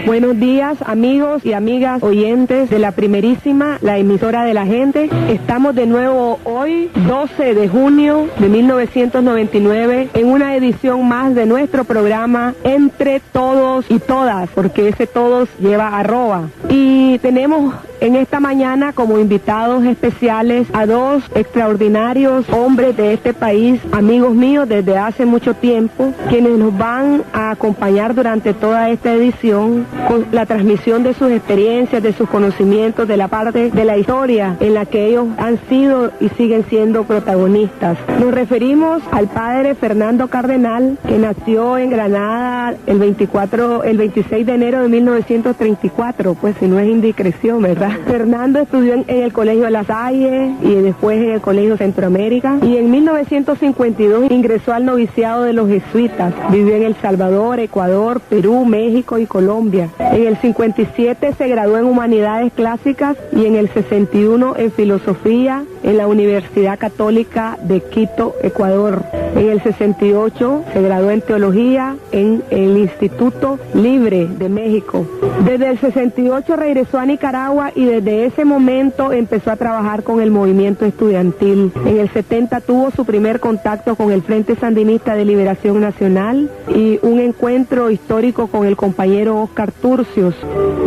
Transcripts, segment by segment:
Buenos días, amigos y amigas oyentes de la primerísima, la emisora de la gente. Estamos de nuevo hoy, 12 de junio de 1999, en una edición más de nuestro programa Entre Todos y Todas, porque ese todos lleva arroba. Y tenemos en esta mañana como invitados especiales a dos extraordinarios hombres de este país, amigos míos desde hace mucho tiempo, quienes nos van a acompañar durante toda esta edición con la transmisión de sus experiencias, de sus conocimientos, de la parte de la historia en la que ellos han sido y siguen siendo protagonistas. Nos referimos al padre Fernando Cardenal, que nació en Granada el 26 de enero de 1934, pues si no es indiscreción, ¿verdad? Fernando estudió en el Colegio La Salle y después en el Colegio Centroamérica, y en 1952 ingresó al noviciado de los jesuitas. Vivió en El Salvador, Ecuador, Perú, México y Colombia. En el 57 se graduó en Humanidades Clásicas y en el 61 en Filosofía en la Universidad Católica de Quito, Ecuador. En el 68 se graduó en Teología en el Instituto Libre de México. Desde el 68 regresó a Nicaragua y desde ese momento empezó a trabajar con el movimiento estudiantil. En el 70 tuvo su primer contacto con el Frente Sandinista de Liberación Nacional y un encuentro histórico con el compañero Oscar Turcios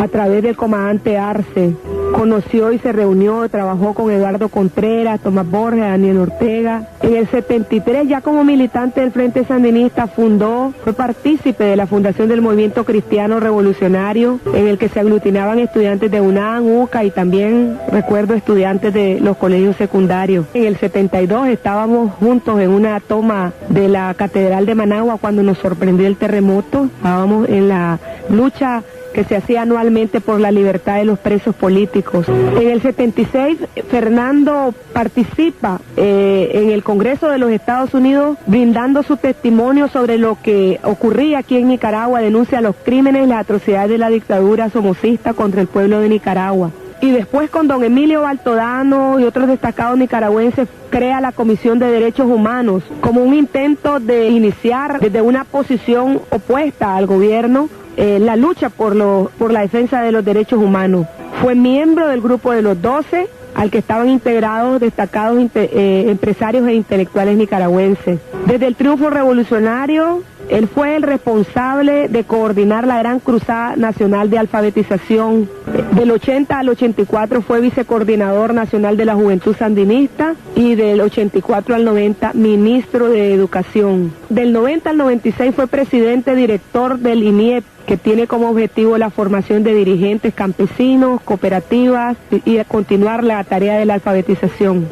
a través del comandante Arce. Conoció y se reunió, trabajó con Eduardo Contreras, Tomás Borges, Daniel Ortega. En el 73, ya como militante del Frente Sandinista, fue partícipe de la fundación del Movimiento Cristiano Revolucionario, en el que se aglutinaban estudiantes de UNAM, UCA y también, recuerdo, estudiantes de los colegios secundarios. En el 72 estábamos juntos en una toma de la Catedral de Managua cuando nos sorprendió el terremoto. Estábamos en la lucha que se hacía anualmente por la libertad de los presos políticos. En el 76, Fernando participa en el Congreso de los Estados Unidos brindando su testimonio sobre lo que ocurría aquí en Nicaragua, denuncia los crímenes y las atrocidades de la dictadura somocista contra el pueblo de Nicaragua. Y después con don Emilio Baltodano y otros destacados nicaragüenses crea la Comisión de Derechos Humanos como un intento de iniciar desde una posición opuesta al gobierno la lucha por la defensa de los derechos humanos. Fue miembro del grupo de los 12, al que estaban integrados destacados empresarios e intelectuales nicaragüenses. Desde el triunfo revolucionario, él fue el responsable de coordinar la gran cruzada nacional de alfabetización. Del 80 al 84 fue vicecoordinador nacional de la Juventud Sandinista y del 84 al 90 ministro de Educación. Del 90 al 96 fue presidente director del INIEP, que tiene como objetivo la formación de dirigentes campesinos, cooperativas y continuar la tarea de la alfabetización.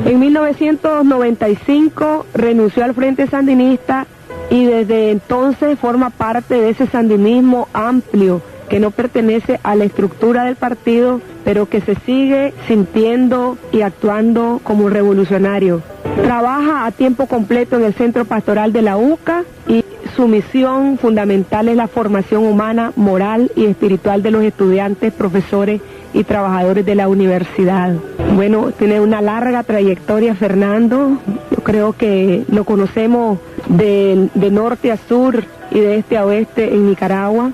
En 1995 renunció al Frente Sandinista y desde entonces forma parte de ese sandinismo amplio que no pertenece a la estructura del partido, pero que se sigue sintiendo y actuando como revolucionario. Trabaja a tiempo completo en el Centro Pastoral de la UCA y su misión fundamental es la formación humana, moral y espiritual de los estudiantes, profesores y trabajadores de la universidad. Bueno, tiene una larga trayectoria Fernando. Yo creo que lo conocemos de norte a sur y de este a oeste en Nicaragua.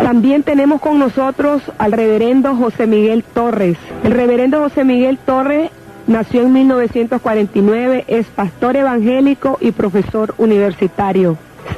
También tenemos con nosotros al reverendo José Miguel Torres. El reverendo José Miguel Torres nació en 1949, es pastor evangélico y profesor universitario.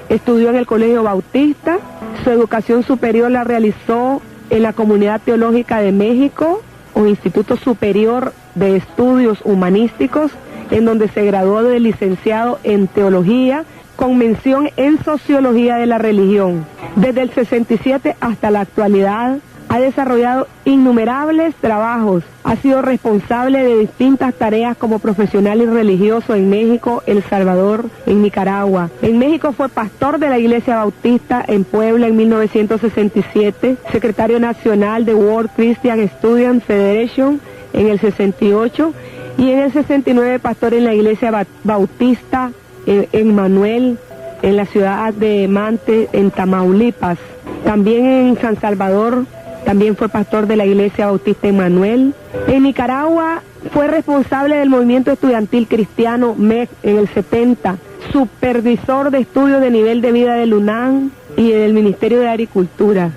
Estudió en el Colegio Bautista, su educación superior la realizó en la Comunidad Teológica de México o Instituto Superior de Estudios Humanísticos, en donde se graduó de licenciado en Teología con mención en Sociología de la Religión. Desde el 67 hasta la actualidad ha desarrollado innumerables trabajos, ha sido responsable de distintas tareas como profesional y religioso en México, El Salvador, en Nicaragua. En México fue pastor de la Iglesia Bautista en Puebla en 1967, secretario nacional de World Christian Student Federation en el 68 y en el 69 pastor en la Iglesia Bautista en Manuel, en la ciudad de Mante, en Tamaulipas. También en San Salvador, también fue pastor de la Iglesia Bautista Emmanuel. En Nicaragua fue responsable del movimiento estudiantil cristiano MEC en el 70, supervisor de estudios de nivel de vida del UNAM y del Ministerio de Agricultura.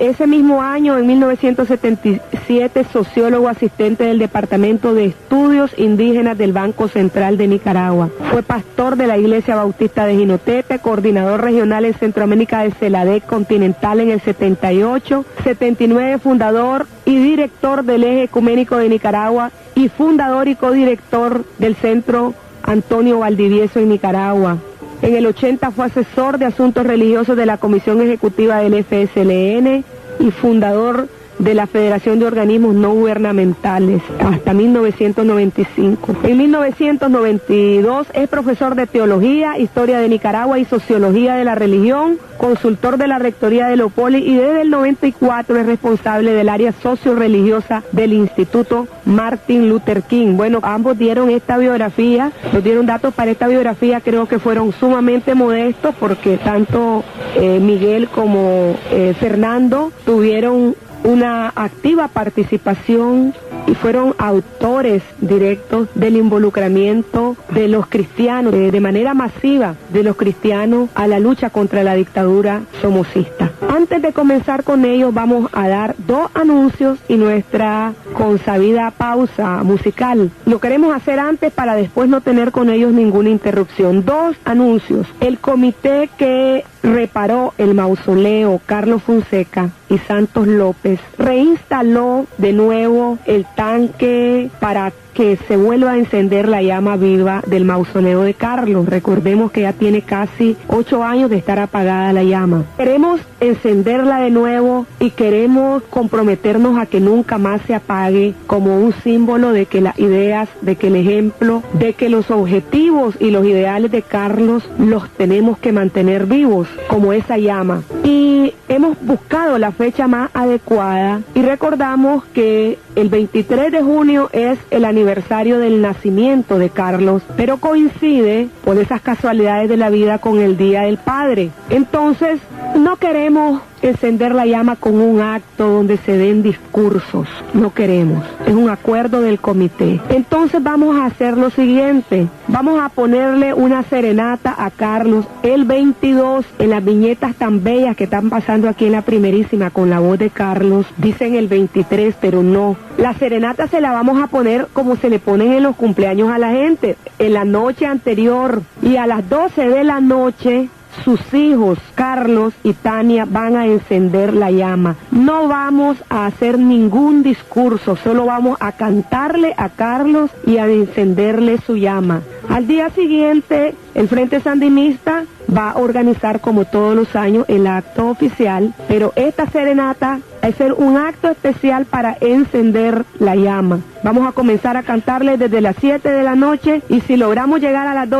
Ese mismo año, en 1977, sociólogo asistente del Departamento de Estudios Indígenas del Banco Central de Nicaragua. Fue pastor de la Iglesia Bautista de Jinotepe, coordinador regional en Centroamérica de CELADEC Continental en el 78, 79 fundador y director del Eje Ecuménico de Nicaragua y fundador y codirector del Centro Antonio Valdivieso en Nicaragua. En el 80 fue asesor de asuntos religiosos de la Comisión Ejecutiva del FSLN y fundador de la Federación de Organismos No Gubernamentales hasta 1995. En 1992 es profesor de Teología, Historia de Nicaragua y Sociología de la Religión, consultor de la Rectoría de Leopoli y desde el 94 es responsable del área socio-religiosa del Instituto Martin Luther King. Bueno, ambos dieron esta biografía, nos dieron datos para esta biografía, creo que fueron sumamente modestos porque tanto Miguel como Fernando tuvieron una activa participación y fueron autores directos del involucramiento de los cristianos, de manera masiva, de los cristianos a la lucha contra la dictadura somocista. Antes de comenzar con ellos vamos a dar 2 anuncios y nuestra consabida pausa musical. Lo queremos hacer antes para después no tener con ellos ninguna interrupción. 2 anuncios. El comité que reparó el mausoleo Carlos Fonseca y Santos López reinstaló de nuevo el tanque para que se vuelva a encender la llama viva del mausoleo de Carlos. Recordemos que ya tiene casi 8 años de estar apagada la llama. Queremos encenderla de nuevo y queremos comprometernos a que nunca más se apague como un símbolo de que las ideas, de que el ejemplo, de que los objetivos y los ideales de Carlos los tenemos que mantener vivos como esa llama. Y hemos buscado la fecha más adecuada y recordamos que el 23 de junio es el aniversario del nacimiento de Carlos, pero coincide por esas casualidades de la vida con el Día del Padre. Entonces, no queremos encender la llama con un acto donde se den discursos, no queremos, es un acuerdo del comité. Entonces vamos a hacer lo siguiente, vamos a ponerle una serenata a Carlos el 22, en las viñetas tan bellas que están pasando aquí en la primerísima con la voz de Carlos, dicen el 23, pero no, la serenata se la vamos a poner como se le ponen en los cumpleaños a la gente, en la noche anterior, y a las 12 de la noche sus hijos, Carlos y Tania, van a encender la llama. No vamos a hacer ningún discurso, solo vamos a cantarle a Carlos y a encenderle su llama. Al día siguiente, el Frente Sandinista va a organizar como todos los años el acto oficial, pero esta serenata va a ser un acto especial para encender la llama. Vamos a comenzar a cantarle desde las 7 de la noche y si logramos llegar a las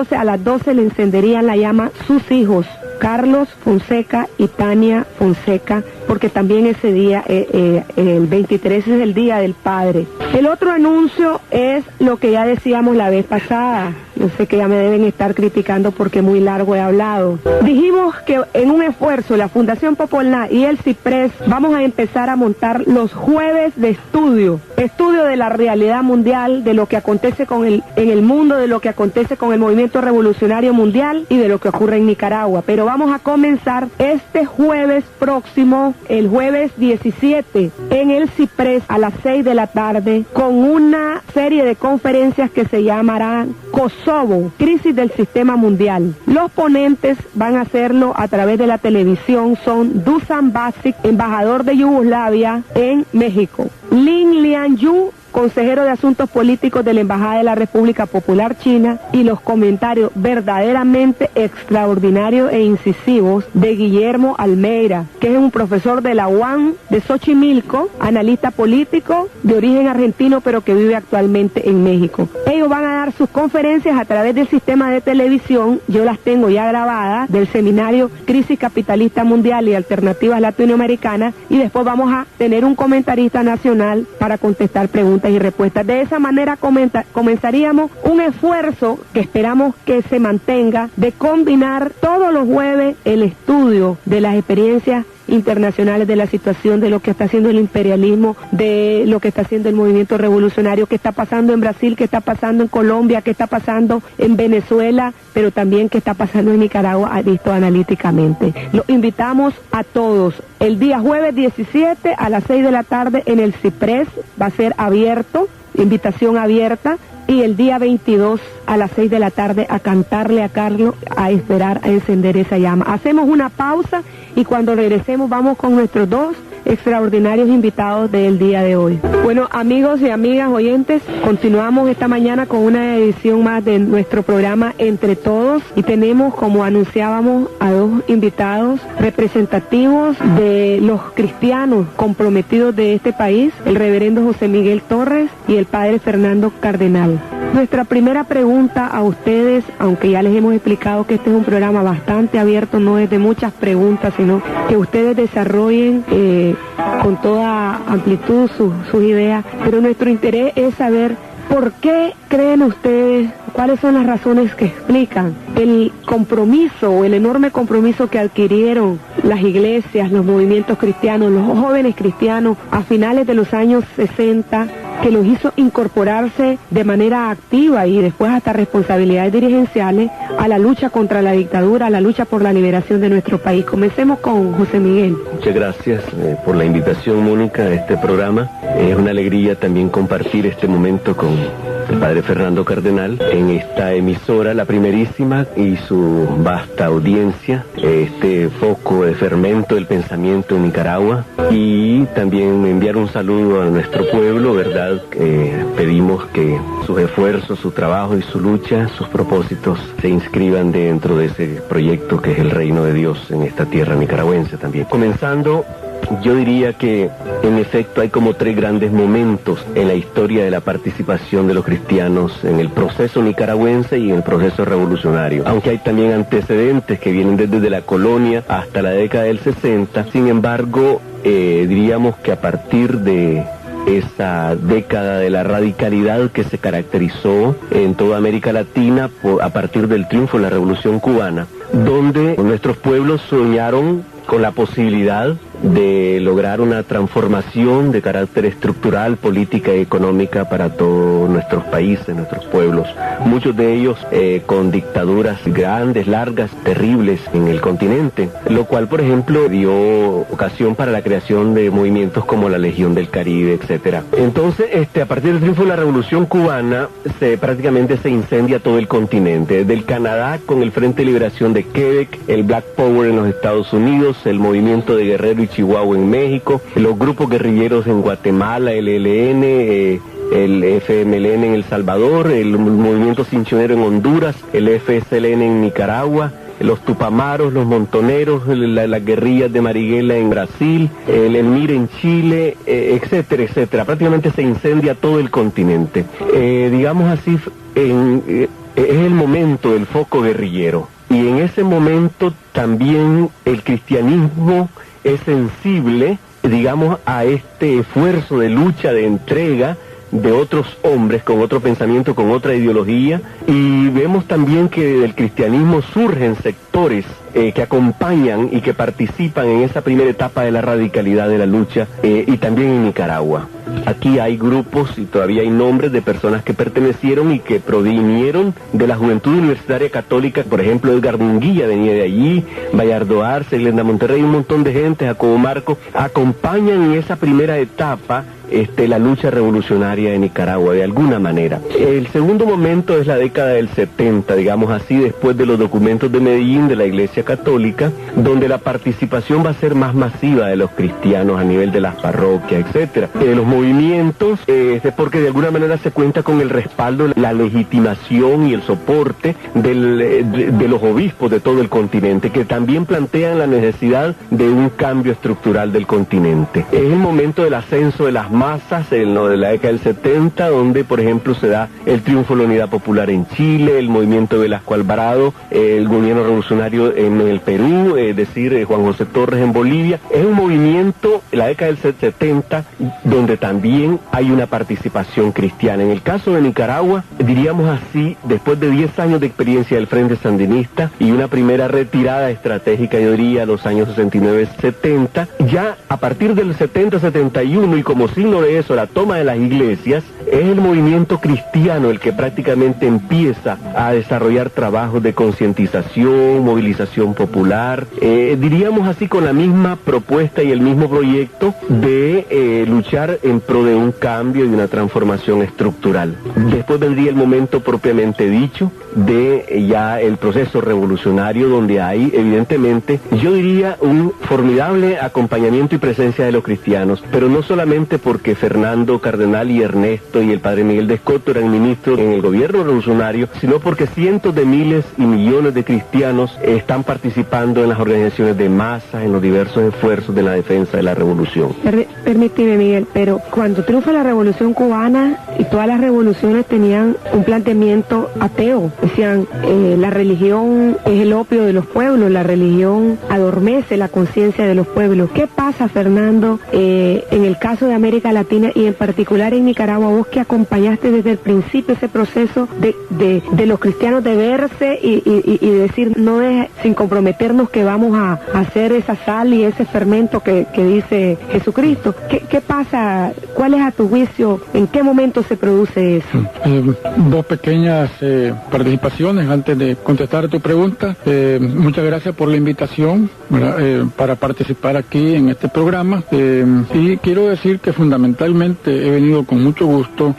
12 le encenderían la llama sus hijos, Carlos Fonseca y Tania Fonseca, porque también ese día, el 23 es el Día del Padre. El otro anuncio es lo que ya decíamos la vez pasada. Yo sé que ya me deben estar criticando porque muy largo he hablado. Dijimos que en un esfuerzo la Fundación Popolná y el CIPRES vamos a empezar a montar los jueves de estudio de la realidad mundial, de lo que acontece en el mundo, de lo que acontece con el movimiento revolucionario mundial y de lo que ocurre en Nicaragua. Pero vamos a comenzar este jueves próximo, el jueves 17, en el CIPRES a las 6 de la tarde, con una serie de conferencias que se llamarán Kosovo, crisis del sistema mundial. Los ponentes van a hacerlo a través de la televisión, son Dusan Basic, embajador de Yugoslavia en México, Lin Lianyu, consejero de Asuntos Políticos de la Embajada de la República Popular China, y los comentarios verdaderamente extraordinarios e incisivos de Guillermo Almeida, que es un profesor de la UAM de Xochimilco, analista político de origen argentino, pero que vive actualmente en México. Ellos van a dar sus conferencias a través del sistema de televisión, yo las tengo ya grabadas, del seminario Crisis Capitalista Mundial y Alternativas Latinoamericanas, y después vamos a tener un comentarista nacional para contestar preguntas y respuestas. De esa manera comenzaríamos un esfuerzo que esperamos que se mantenga de combinar todos los jueves el estudio de las experiencias internacionales de la situación, de lo que está haciendo el imperialismo, de lo que está haciendo el movimiento revolucionario, qué está pasando en Brasil, qué está pasando en Colombia, qué está pasando en Venezuela, pero también qué está pasando en Nicaragua, visto analíticamente. Los invitamos a todos. El día jueves 17 a las 6 de la tarde en el Ciprés va a ser abierto, invitación abierta. Y el día 22 a las 6 de la tarde a cantarle a Carlos, a esperar a encender esa llama. Hacemos una pausa y cuando regresemos vamos con nuestros dos extraordinarios invitados del día de hoy. Bueno, amigos y amigas oyentes, continuamos esta mañana con una edición más de nuestro programa Entre Todos y tenemos, como anunciábamos, a dos invitados representativos de los cristianos comprometidos de este país, el reverendo José Miguel Torres y el padre Fernando Cardenal. Nuestra primera pregunta a ustedes, aunque ya les hemos explicado que este es un programa bastante abierto, no es de muchas preguntas, sino que ustedes desarrollen con toda amplitud sus ideas, pero nuestro interés es saber por qué creen ustedes, cuáles son las razones que explican el compromiso o el enorme compromiso que adquirieron las iglesias, los movimientos cristianos, los jóvenes cristianos a finales de los años 60, que los hizo incorporarse de manera activa y después hasta responsabilidades dirigenciales a la lucha contra la dictadura, a la lucha por la liberación de nuestro país. Comencemos con José Miguel. Muchas gracias por la invitación, Mónica, a este programa. Es una alegría también compartir este momento con el padre Fernando Cardenal en esta emisora, la primerísima, y su vasta audiencia, este foco de fermento del pensamiento en Nicaragua, y también enviar un saludo a nuestro pueblo, ¿verdad? Pedimos que sus esfuerzos, su trabajo y su lucha, sus propósitos se inscriban dentro de ese proyecto que es el reino de Dios en esta tierra nicaragüense también. Comenzando, yo diría que en efecto hay como tres grandes momentos en la historia de la participación de los cristianos en el proceso nicaragüense y en el proceso revolucionario, aunque hay también antecedentes que vienen desde la colonia hasta la década del 60. Sin embargo, diríamos que a partir de esa década de la radicalidad que se caracterizó en toda América Latina a partir del triunfo de la Revolución Cubana, donde nuestros pueblos soñaron con la posibilidad de lograr una transformación de carácter estructural, política y económica para todos nuestros países, nuestros pueblos. Muchos de ellos con dictaduras grandes, largas, terribles en el continente, lo cual, por ejemplo, dio ocasión para la creación de movimientos como la Legión del Caribe, etcétera. Entonces, a partir del triunfo de la Revolución Cubana, prácticamente se incendia todo el continente, desde el Canadá con el Frente de Liberación de Quebec, el Black Power en los Estados Unidos, el movimiento de Guerrero y Chihuahua en México, los grupos guerrilleros en Guatemala, el ELN, el FMLN en El Salvador, el movimiento cinchonero en Honduras, el FSLN en Nicaragua, los Tupamaros, los Montoneros, las guerrillas de Marighella en Brasil, el MIR en Chile, etcétera, etcétera. Prácticamente se incendia todo el continente. Digamos así, es el momento del foco guerrillero. Y en ese momento también el cristianismo es sensible, digamos, a este esfuerzo de lucha, de entrega de otros hombres con otro pensamiento, con otra ideología, y vemos también que del cristianismo surgen sectores que acompañan y que participan en esa primera etapa de la radicalidad de la lucha, y también en Nicaragua. Aquí hay grupos y todavía hay nombres de personas que pertenecieron y que provinieron de la Juventud Universitaria Católica. Por ejemplo, Edgar Munguía venía de allí, Bayardo Arce, Glenda Monterrey, un montón de gente, Jacobo Marco, acompañan en esa primera etapa la lucha revolucionaria de Nicaragua, de alguna manera. El segundo momento es la década del 70, digamos así, después de los documentos de Medellín de la Iglesia Católica, donde la participación va a ser más masiva de los cristianos a nivel de las parroquias, etcétera. Los movimientos, porque de alguna manera se cuenta con el respaldo, la legitimación y el soporte de los obispos de todo el continente, que también plantean la necesidad de un cambio estructural del continente. Es el momento del ascenso de las masas en lo de la década del 70, donde por ejemplo se da el triunfo de la Unidad Popular en Chile, el movimiento de Velasco Alvarado, el gobierno revolucionario en el Perú, es decir, Juan José Torres en Bolivia. Es un movimiento, la década del 70, donde también hay una participación cristiana. En el caso de Nicaragua, diríamos así, después de 10 años de experiencia del Frente Sandinista y una primera retirada estratégica, yo diría, los años 69-70, ya a partir del 70-71, y como signo de eso, la toma de las iglesias, es el movimiento cristiano el que prácticamente empieza a desarrollar trabajos de concientización, movilización popular, diríamos así, con la misma propuesta y el mismo proyecto de luchar en pro de un cambio y una transformación estructural. Después vendría el momento propiamente dicho de ya el proceso revolucionario, donde hay evidentemente, yo diría, un formidable acompañamiento y presencia de los cristianos, pero no solamente porque Fernando Cardenal y Ernesto y el padre Miguel de Escoto eran ministros en el gobierno revolucionario, sino porque cientos de miles y millones de cristianos están participando en las organizaciones de masa, en los diversos esfuerzos de la defensa de la revolución. Permíteme, Miguel, pero cuando triunfa la revolución cubana y todas las revoluciones tenían un planteamiento ateo, decían la religión es el opio de los pueblos, la religión adormece la conciencia de los pueblos. ¿Qué pasa, Fernando, en el caso de América Latina y en particular en Nicaragua, vos que acompañaste desde el principio ese proceso de los cristianos de verse y decir, no es sin comprometernos que vamos a hacer esa sal y ese fermento que dice Jesucristo? ¿Qué pasa? ¿Cuál es a tu juicio? ¿En qué momento se produce eso? Dos pequeñas participaciones antes de contestar tu pregunta. Muchas gracias por la invitación para participar aquí en este programa. Y quiero decir que fundamentalmente he venido con mucho gusto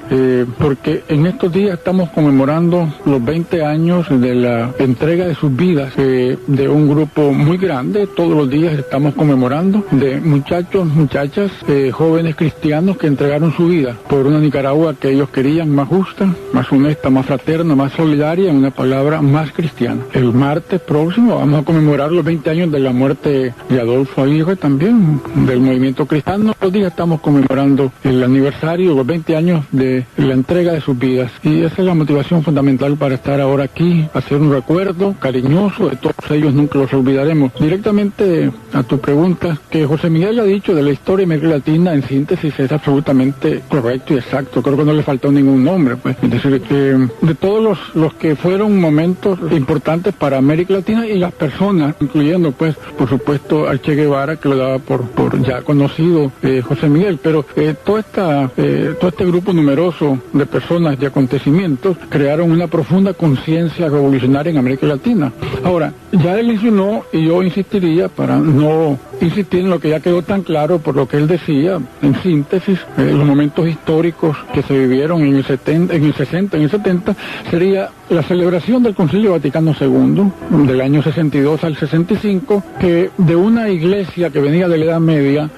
porque en estos días estamos conmemorando los 20 años de la entrega de sus vidas de un grupo muy grande. Todos los días estamos conmemorando de muchachos, muchachas, jóvenes cristianos que entregaron su vida por una Nicaragua que ellos querían más justa, más honesta, más fraterna, más solidaria, en una palabra, más cristiana. El martes próximo vamos a conmemorar los 20 años de la muerte de Adolfo Aguirre, también del movimiento cristiano. Los días estamos conmemorando el aniversario, los 20 años de la entrega de sus vidas. Y esa es la motivación fundamental para estar ahora aquí, hacer un recuerdo cariñoso de todos ellos, nunca los olvidaremos. Directamente a tu pregunta, que José Miguel ha dicho de la historia de América Latina, en síntesis, es absolutamente correcto y exacto. Creo que no le faltó ningún nombre, pues. Es decir, que de todos los que fueron momentos importantes para América Latina y las personas, incluyendo, pues, por supuesto, al Che Guevara, que lo daba por ya conocido José Miguel, pero todo este grupo numeroso de personas, de acontecimientos, crearon una profunda conciencia revolucionaria en América Latina. Ahora, ya él insinuó, y yo insistiría, para no insistir en lo que ya quedó tan claro por lo que él decía, en síntesis, los momentos históricos que se vivieron en el 60, en el 70, sería la celebración del Concilio Vaticano II, del año 62 al 65, que de una iglesia que venía de la Edad Media,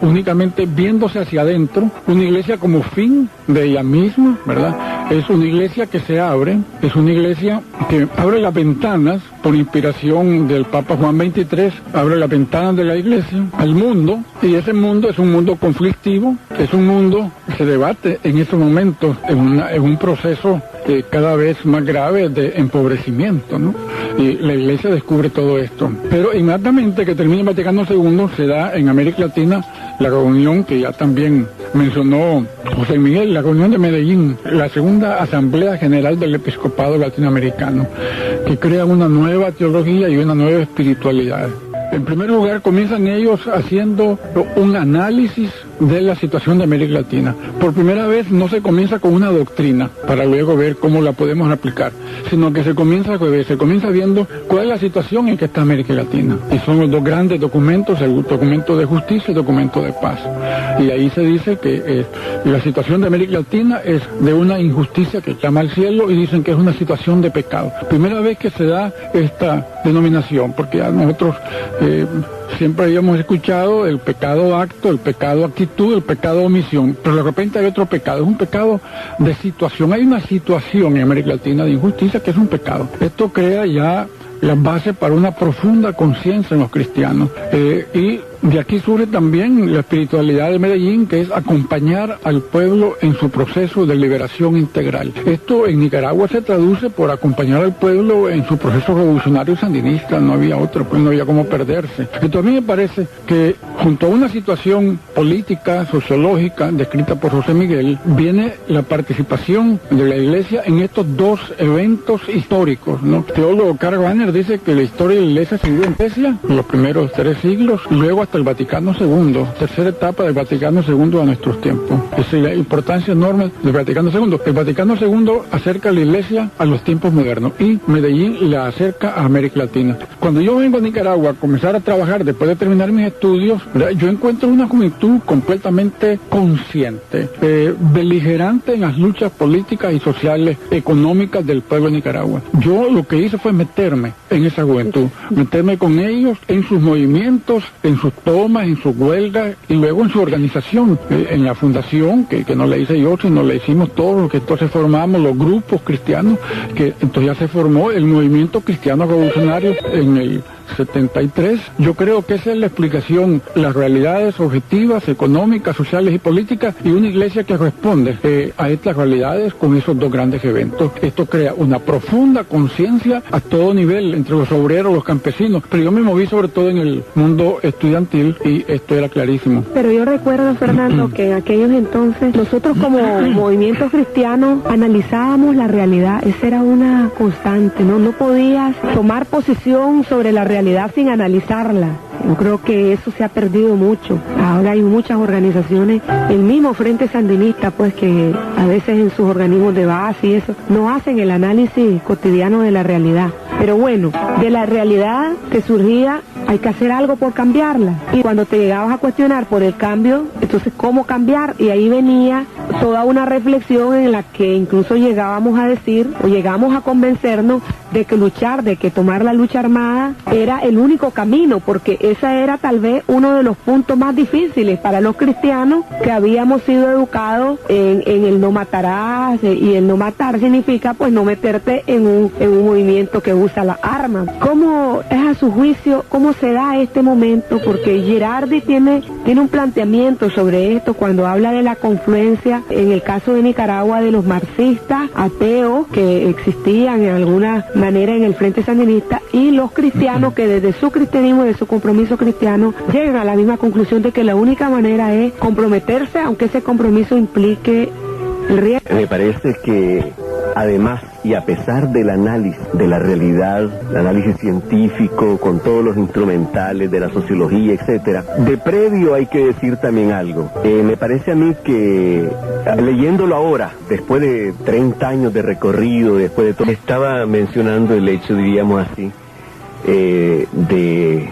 únicamente viéndose hacia adentro, una iglesia como fin de ella misma, ¿verdad? Es una iglesia que se abre, es una iglesia que abre las ventanas, por inspiración del Papa Juan XXIII, abre las ventanas de la iglesia al mundo, y ese mundo es un mundo conflictivo, es un mundo que se debate en estos momentos en un proceso cada vez más grave de empobrecimiento, ¿no? Y la iglesia descubre todo esto. Pero inmediatamente que termina el Vaticano II, se da en América Latina la reunión que ya también mencionó José Miguel, la reunión de Medellín, la segunda Asamblea General del Episcopado Latinoamericano, que crea una nueva teología y una nueva espiritualidad. En primer lugar, comienzan ellos haciendo un análisis de la situación de América Latina. Por primera vez no se comienza con una doctrina para luego ver cómo la podemos aplicar, sino que se comienza viendo cuál es la situación en que está América Latina. Y son los dos grandes documentos, el documento de justicia y el documento de paz. Y ahí se dice que la situación de América Latina es de una injusticia que clama al cielo, y dicen que es una situación de pecado. Primera vez que se da esta denominación, porque a nosotros siempre habíamos escuchado el pecado acto, el pecado actitud, el pecado omisión, pero de repente hay otro pecado, es un pecado de situación. Hay una situación en América Latina de injusticia que es un pecado. Esto crea ya las bases para una profunda conciencia en los cristianos, y de aquí surge también la espiritualidad de Medellín, que es acompañar al pueblo en su proceso de liberación integral. Esto en Nicaragua se traduce por acompañar al pueblo en su proceso revolucionario sandinista, no había otro, pues no había cómo perderse. Entonces a mí me parece que junto a una situación política, sociológica, descrita por José Miguel, viene la participación de la Iglesia en estos dos eventos históricos, ¿no? El teólogo Karl Rahner dice que la historia de la Iglesia se divide en Grecia, los primeros 3 siglos, luego hasta el Vaticano II, tercera etapa del Vaticano II a nuestros tiempos. Esa es la importancia enorme del Vaticano II. El Vaticano II acerca a la Iglesia a los tiempos modernos y Medellín la acerca a América Latina. Cuando yo vengo a Nicaragua a comenzar a trabajar después de terminar mis estudios, ¿verdad?, yo encuentro una juventud completamente consciente, beligerante en las luchas políticas y sociales, económicas del pueblo de Nicaragua. Yo lo que hice fue meterme en esa juventud, meterme con ellos en sus movimientos, en sus tomas, en sus huelgas y luego en su organización, en la fundación, que no la hice yo, sino la hicimos todos los que entonces formamos los grupos cristianos, que entonces ya se formó el movimiento cristiano revolucionario en el 73. Yo creo que esa es la explicación, las realidades objetivas, económicas, sociales y políticas, y una iglesia que responde a estas realidades con esos dos grandes eventos. Esto crea una profunda conciencia a todo nivel, entre los obreros, los campesinos, pero yo me moví sobre todo en el mundo estudiantil y esto era clarísimo. Pero yo recuerdo, Fernando, que en aquellos entonces nosotros como movimientos cristianos analizábamos la realidad, esa era una constante, ¿no? No podías tomar posición sobre la realidad sin analizarla. Yo creo que eso se ha perdido mucho. Ahora hay muchas organizaciones, el mismo Frente Sandinista, pues que a veces en sus organismos de base y eso, no hacen el análisis cotidiano de la realidad. Pero bueno, de la realidad te surgía, hay que hacer algo por cambiarla. Y cuando te llegabas a cuestionar por el cambio, entonces ¿cómo cambiar? Y ahí venía toda una reflexión en la que incluso llegábamos a decir, o llegamos a convencernos de que luchar, de que tomar la lucha armada era el único camino, porque esa era tal vez uno de los puntos más difíciles para los cristianos que habíamos sido educados en el no matarás, y el no matar significa pues no meterte en un movimiento que usa la arma. ¿Cómo es a su juicio, cómo se da este momento? Porque Girardi tiene un planteamiento sobre esto cuando habla de la confluencia, en el caso de Nicaragua, de los marxistas, ateos que existían en alguna manera en el Frente Sandinista, y los cristianos que desde su cristianismo, de su compromiso cristiano, llegan a la misma conclusión de que la única manera es comprometerse, aunque ese compromiso implique el riesgo. Me parece que además y a pesar del análisis de la realidad, el análisis científico con todos los instrumentales de la sociología, etcétera, de previo hay que decir también algo. Me parece a mí que leyéndolo ahora, después de 30 años de recorrido, después de todo, estaba mencionando el hecho, diríamos así, de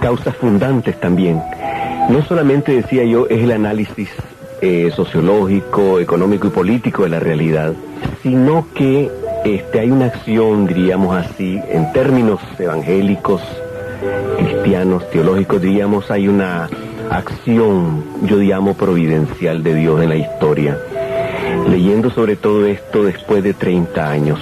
causas fundantes también. No solamente, decía yo, es el análisis sociológico, económico y político de la realidad, sino que hay una acción, diríamos así, en términos evangélicos, cristianos, teológicos, diríamos, hay una acción, yo llamo providencial de Dios en la historia. Leyendo sobre todo esto después de 30 años,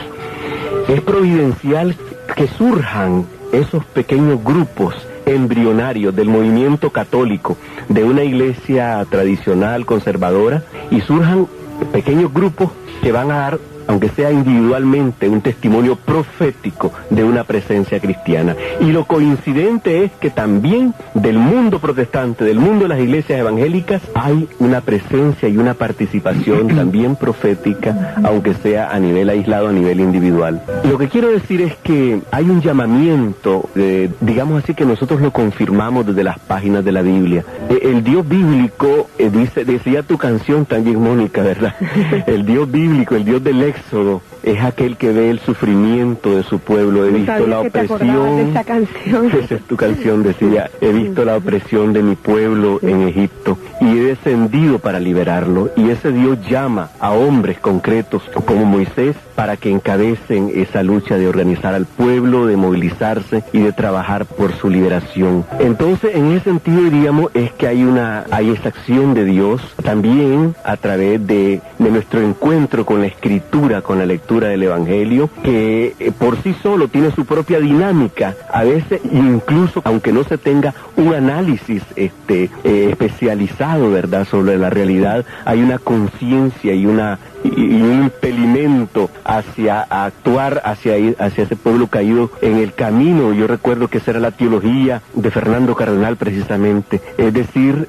es providencial que surjan esos pequeños grupos embrionarios del movimiento católico, de una iglesia tradicional, conservadora, y surjan pequeños grupos que van a dar, aunque sea individualmente, un testimonio profético de una presencia cristiana. Y lo coincidente es que también del mundo protestante, del mundo de las iglesias evangélicas, hay una presencia y una participación también profética, aunque sea a nivel aislado, a nivel individual. Lo que quiero decir es que hay un llamamiento, digamos así, que nosotros lo confirmamos desde las páginas de la Biblia. El Dios bíblico, decía tu canción también, Mónica, ¿verdad? El Dios bíblico, el Dios del Éxodo, es aquel que ve el sufrimiento de su pueblo. He visto la opresión. De esa canción. Esa es tu canción, decía. He visto la opresión de mi pueblo en Egipto y he descendido para liberarlo. Y ese Dios llama a hombres concretos como Moisés para que encabecen esa lucha de organizar al pueblo, de movilizarse y de trabajar por su liberación. Entonces, en ese sentido, diríamos, es que hay esa acción de Dios también a través de nuestro encuentro con la Escritura, con la lectura del Evangelio, que por sí solo tiene su propia dinámica. A veces, incluso, aunque no se tenga un análisis especializado, ¿verdad?, sobre la realidad, hay una conciencia y un impedimento hacia actuar hacia ese pueblo caído en el camino. Yo recuerdo que esa era la teología de Fernando Cardenal, precisamente. Es decir,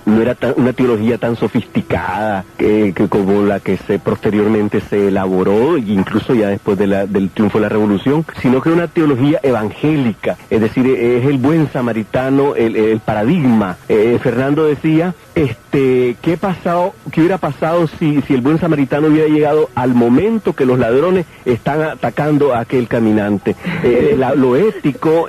no era una teología tan sofisticada que como la que posteriormente se elaboró, incluso ya después del triunfo de la Revolución, sino que una teología evangélica. Es decir, es el buen samaritano, el paradigma. Fernando decía, ¿qué hubiera pasado si el buen samaritano hubiera llegado al momento que los ladrones están atacando a aquel caminante? Lo ético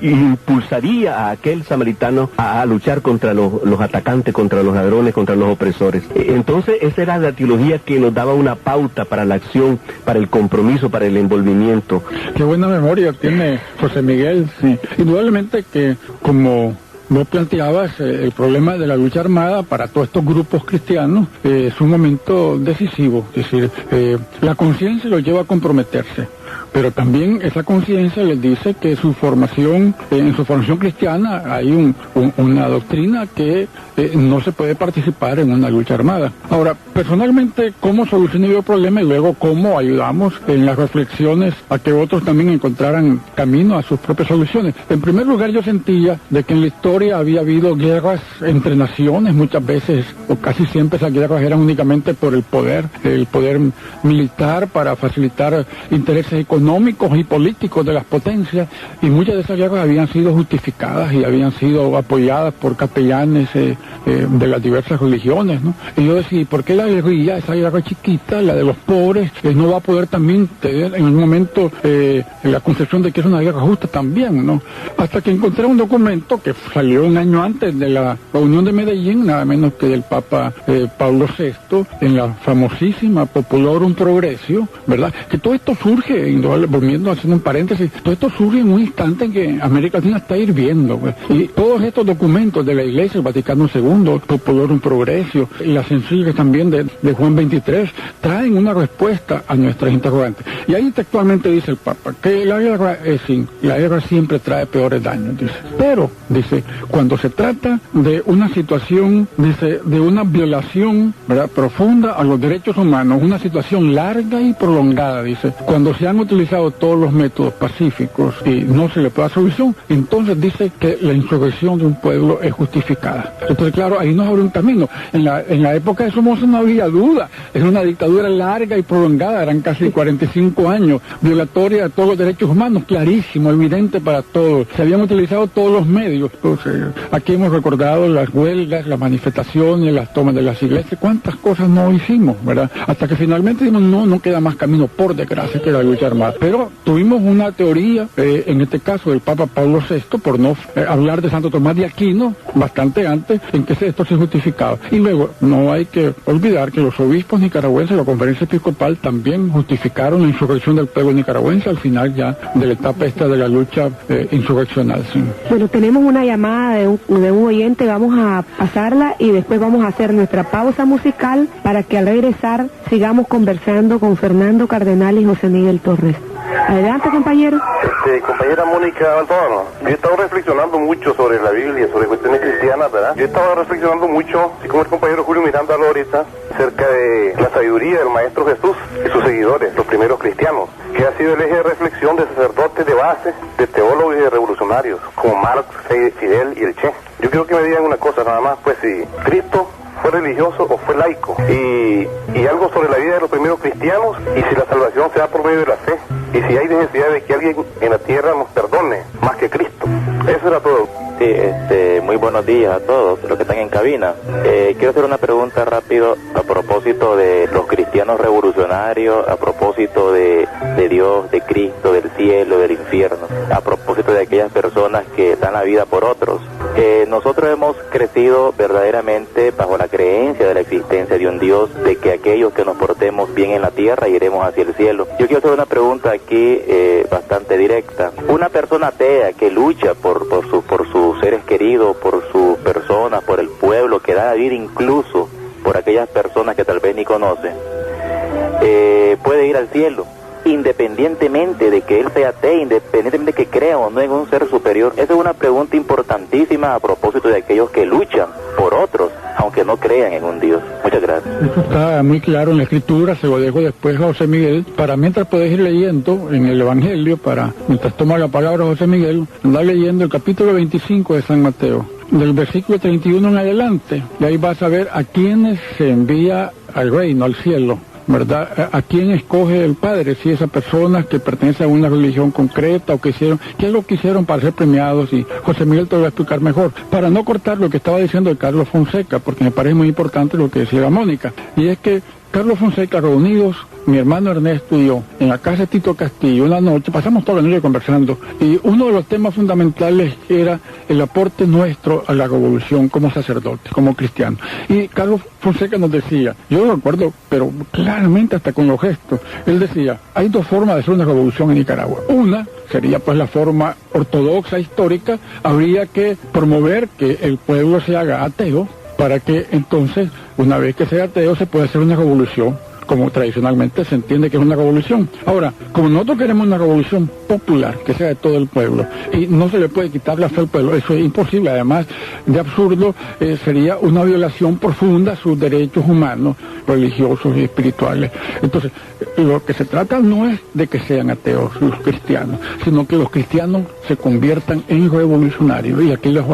impulsaría a aquel samaritano a luchar contra los atacantes, contra los ladrones, contra los opresores. Entonces, esa era la teología que nos daba una pauta para la acción, para el compromiso, para el envolvimiento. Qué buena memoria tiene José Miguel. Sí. Indudablemente que, como vos planteabas, el problema de la lucha armada para todos estos grupos cristianos es un momento decisivo. Es decir, la conciencia los lleva a comprometerse, pero también esa conciencia les dice que en su formación cristiana hay una doctrina que no se puede participar en una lucha armada. Ahora, personalmente, ¿cómo solucioné yo el problema y luego cómo ayudamos en las reflexiones a que otros también encontraran camino a sus propias soluciones? En primer lugar, yo sentía de que en la historia había habido guerras entre naciones, muchas veces o casi siempre esas guerras eran únicamente por el poder militar para facilitar intereses económicos y políticos de las potencias, y muchas de esas guerras habían sido justificadas y habían sido apoyadas por capellanes de las diversas religiones, ¿no? Y yo decía, ¿por qué la guerrilla, esa guerra chiquita, la de los pobres, no va a poder también tener en un momento la concepción de que es una guerra justa también, ¿no? Hasta que encontré un documento que salió un año antes de la reunión de Medellín, nada menos que del Papa Pablo VI, en la famosísima Populorum Progressio, ¿verdad? Que todo esto surge, volviendo, haciendo un paréntesis, todo esto surge en un instante en que América Latina está hirviendo, pues. Y todos estos documentos de la Iglesia, el Vaticano II, Populorum Progressio, y las encíclicas también de Juan XXIII, traen una respuesta a nuestras interrogantes. Y ahí textualmente dice el Papa que la guerra siempre trae peores daños, dice. Pero, dice, cuando se trata de una situación, dice, de una violación, ¿verdad?, profunda a los derechos humanos, una situación larga y prolongada, dice, cuando se han utilizado todos los métodos pacíficos y no se le puede dar solución, entonces dice que la insurrección de un pueblo es justificada. Entonces, claro, ahí nos abre un camino. En la época de Somoza no había duda, es una dictadura larga y prolongada, eran casi 45 años, violatoria de todos los derechos humanos, clarísimo, evidente para todos. Se habían utilizado todos los medios. Entonces, aquí hemos recordado las huelgas, las manifestaciones, las tomas de las iglesias, cuántas cosas no hicimos, ¿verdad? Hasta que finalmente dijimos, no queda más camino, por desgracia, que la lucha armada. Pero tuvimos una teoría, en este caso del Papa Pablo VI, por no hablar de Santo Tomás de Aquino, bastante antes, en que esto se justificaba. Y luego, no hay que olvidar que los obispos nicaragüenses, la conferencia episcopal, también justificaron la insurrección del pueblo nicaragüense al final ya de la etapa esta de la lucha insurreccional. Sí. Bueno, tenemos una llamada de un oyente, vamos a pasarla y después vamos a hacer nuestra pausa musical para que al regresar sigamos conversando con Fernando Cardenal y José Miguel Torres. Adelante, compañero. Compañera Mónica Antonio, yo he estado reflexionando mucho sobre la Biblia, sobre cuestiones cristianas, ¿verdad? Yo he estado reflexionando mucho, así como el compañero Julio Miranda ahorita, acerca de la sabiduría del Maestro Jesús y sus seguidores, los primeros cristianos, que ha sido el eje de reflexión de sacerdotes de base, de teólogos y de revolucionarios, como Marx, Fidel y el Che. Yo quiero que me digan una cosa nada más, pues si Cristo fue religioso o fue laico, y algo sobre la vida de los primeros cristianos, y si la salvación se da por medio de la fe, y si hay necesidad de que alguien en la tierra nos perdone más que Cristo. Eso era todo. Sí, muy buenos días a todos los que están en cabina. Quiero hacer una pregunta rápido a propósito de los cristianos revolucionarios, a propósito de Dios, de Cristo, del cielo, del infierno, a propósito de aquellas personas que dan la vida por otros. Nosotros hemos crecido verdaderamente bajo la creencia de la existencia de un Dios, de que aquellos que nos portemos bien en la tierra iremos hacia el cielo. Yo quiero hacer una pregunta aquí bastante directa. Una persona atea que lucha por sus seres queridos, por sus personas, por el pueblo, que da la vida incluso por aquellas personas que tal vez ni conocen, puede ir al cielo, independientemente de que él sea ateo, independientemente de que crea o no en un ser superior. Esa es una pregunta importantísima a propósito de aquellos que luchan por otros, aunque no crean en un Dios. Muchas gracias. Eso está muy claro en la Escritura, se lo dejo después a José Miguel, para mientras puedes ir leyendo en el Evangelio, mientras toma la palabra José Miguel, andar leyendo el capítulo 25 de San Mateo, del versículo 31 en adelante, y ahí vas a ver a quienes se envía al reino, al cielo, ¿verdad? ¿A quién escoge el Padre? Si esas personas que pertenecen a una religión concreta o que hicieron, ¿qué es lo que hicieron para ser premiados? Y José Miguel te lo va a explicar mejor. Para no cortar lo que estaba diciendo de Carlos Fonseca, porque me parece muy importante lo que decía Mónica, y es que Carlos Fonseca, reunidos, mi hermano Ernesto y yo, en la casa de Tito Castillo, una noche, pasamos toda la noche conversando, y uno de los temas fundamentales era el aporte nuestro a la revolución como sacerdote, como cristiano. Y Carlos Fonseca nos decía, yo lo recuerdo, pero claramente hasta con los gestos, él decía, hay dos formas de hacer una revolución en Nicaragua. Una sería pues la forma ortodoxa, histórica, habría que promover que el pueblo se haga ateo, para que entonces, una vez que sea ateo, se pueda hacer una revolución, como tradicionalmente se entiende que es una revolución. Ahora, como nosotros queremos una revolución popular, que sea de todo el pueblo, y no se le puede quitar la fe al pueblo, eso es imposible, además de absurdo, sería una violación profunda a sus derechos humanos, religiosos y espirituales. Entonces, lo que se trata no es de que sean ateos los cristianos, sino que los cristianos se conviertan en revolucionarios, y aquí los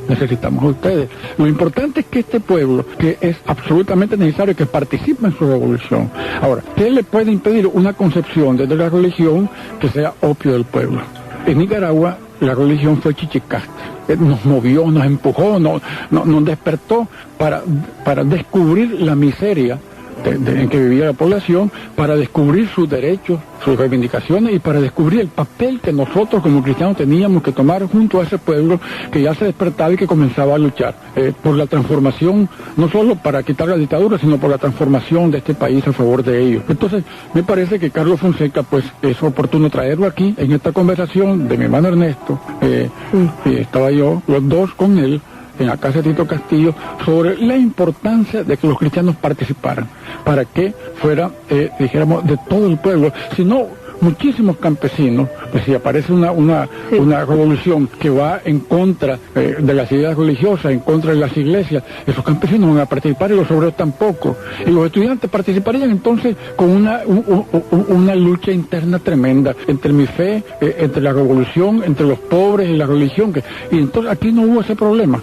necesitamos a ustedes. Lo importante es que este pueblo, que es absolutamente necesario que participe en su revolución. Ahora, ¿qué le puede impedir una concepción desde la religión que sea opio del pueblo? En Nicaragua la religión fue chichicaste, nos movió, nos empujó, nos despertó para descubrir la miseria en que vivía la población, para descubrir sus derechos, sus reivindicaciones, y para descubrir el papel que nosotros como cristianos teníamos que tomar junto a ese pueblo que ya se despertaba y que comenzaba a luchar por la transformación, no solo para quitar la dictadura, sino por la transformación de este país a favor de ellos. Entonces, me parece que Carlos Fonseca, pues es oportuno traerlo aquí en esta conversación de mi hermano Ernesto, estaba yo, los dos con él, en la casa de Tito Castillo, sobre la importancia de que los cristianos participaran, para que fuera, dijéramos, de todo el pueblo, sino muchísimos campesinos, pues si aparece una revolución que va en contra de las ideas religiosas, en contra de las iglesias, esos campesinos van a participar y los obreros tampoco. Y los estudiantes participarían entonces con una lucha interna tremenda entre mi fe, entre la revolución, entre los pobres y la religión. Y entonces aquí no hubo ese problema.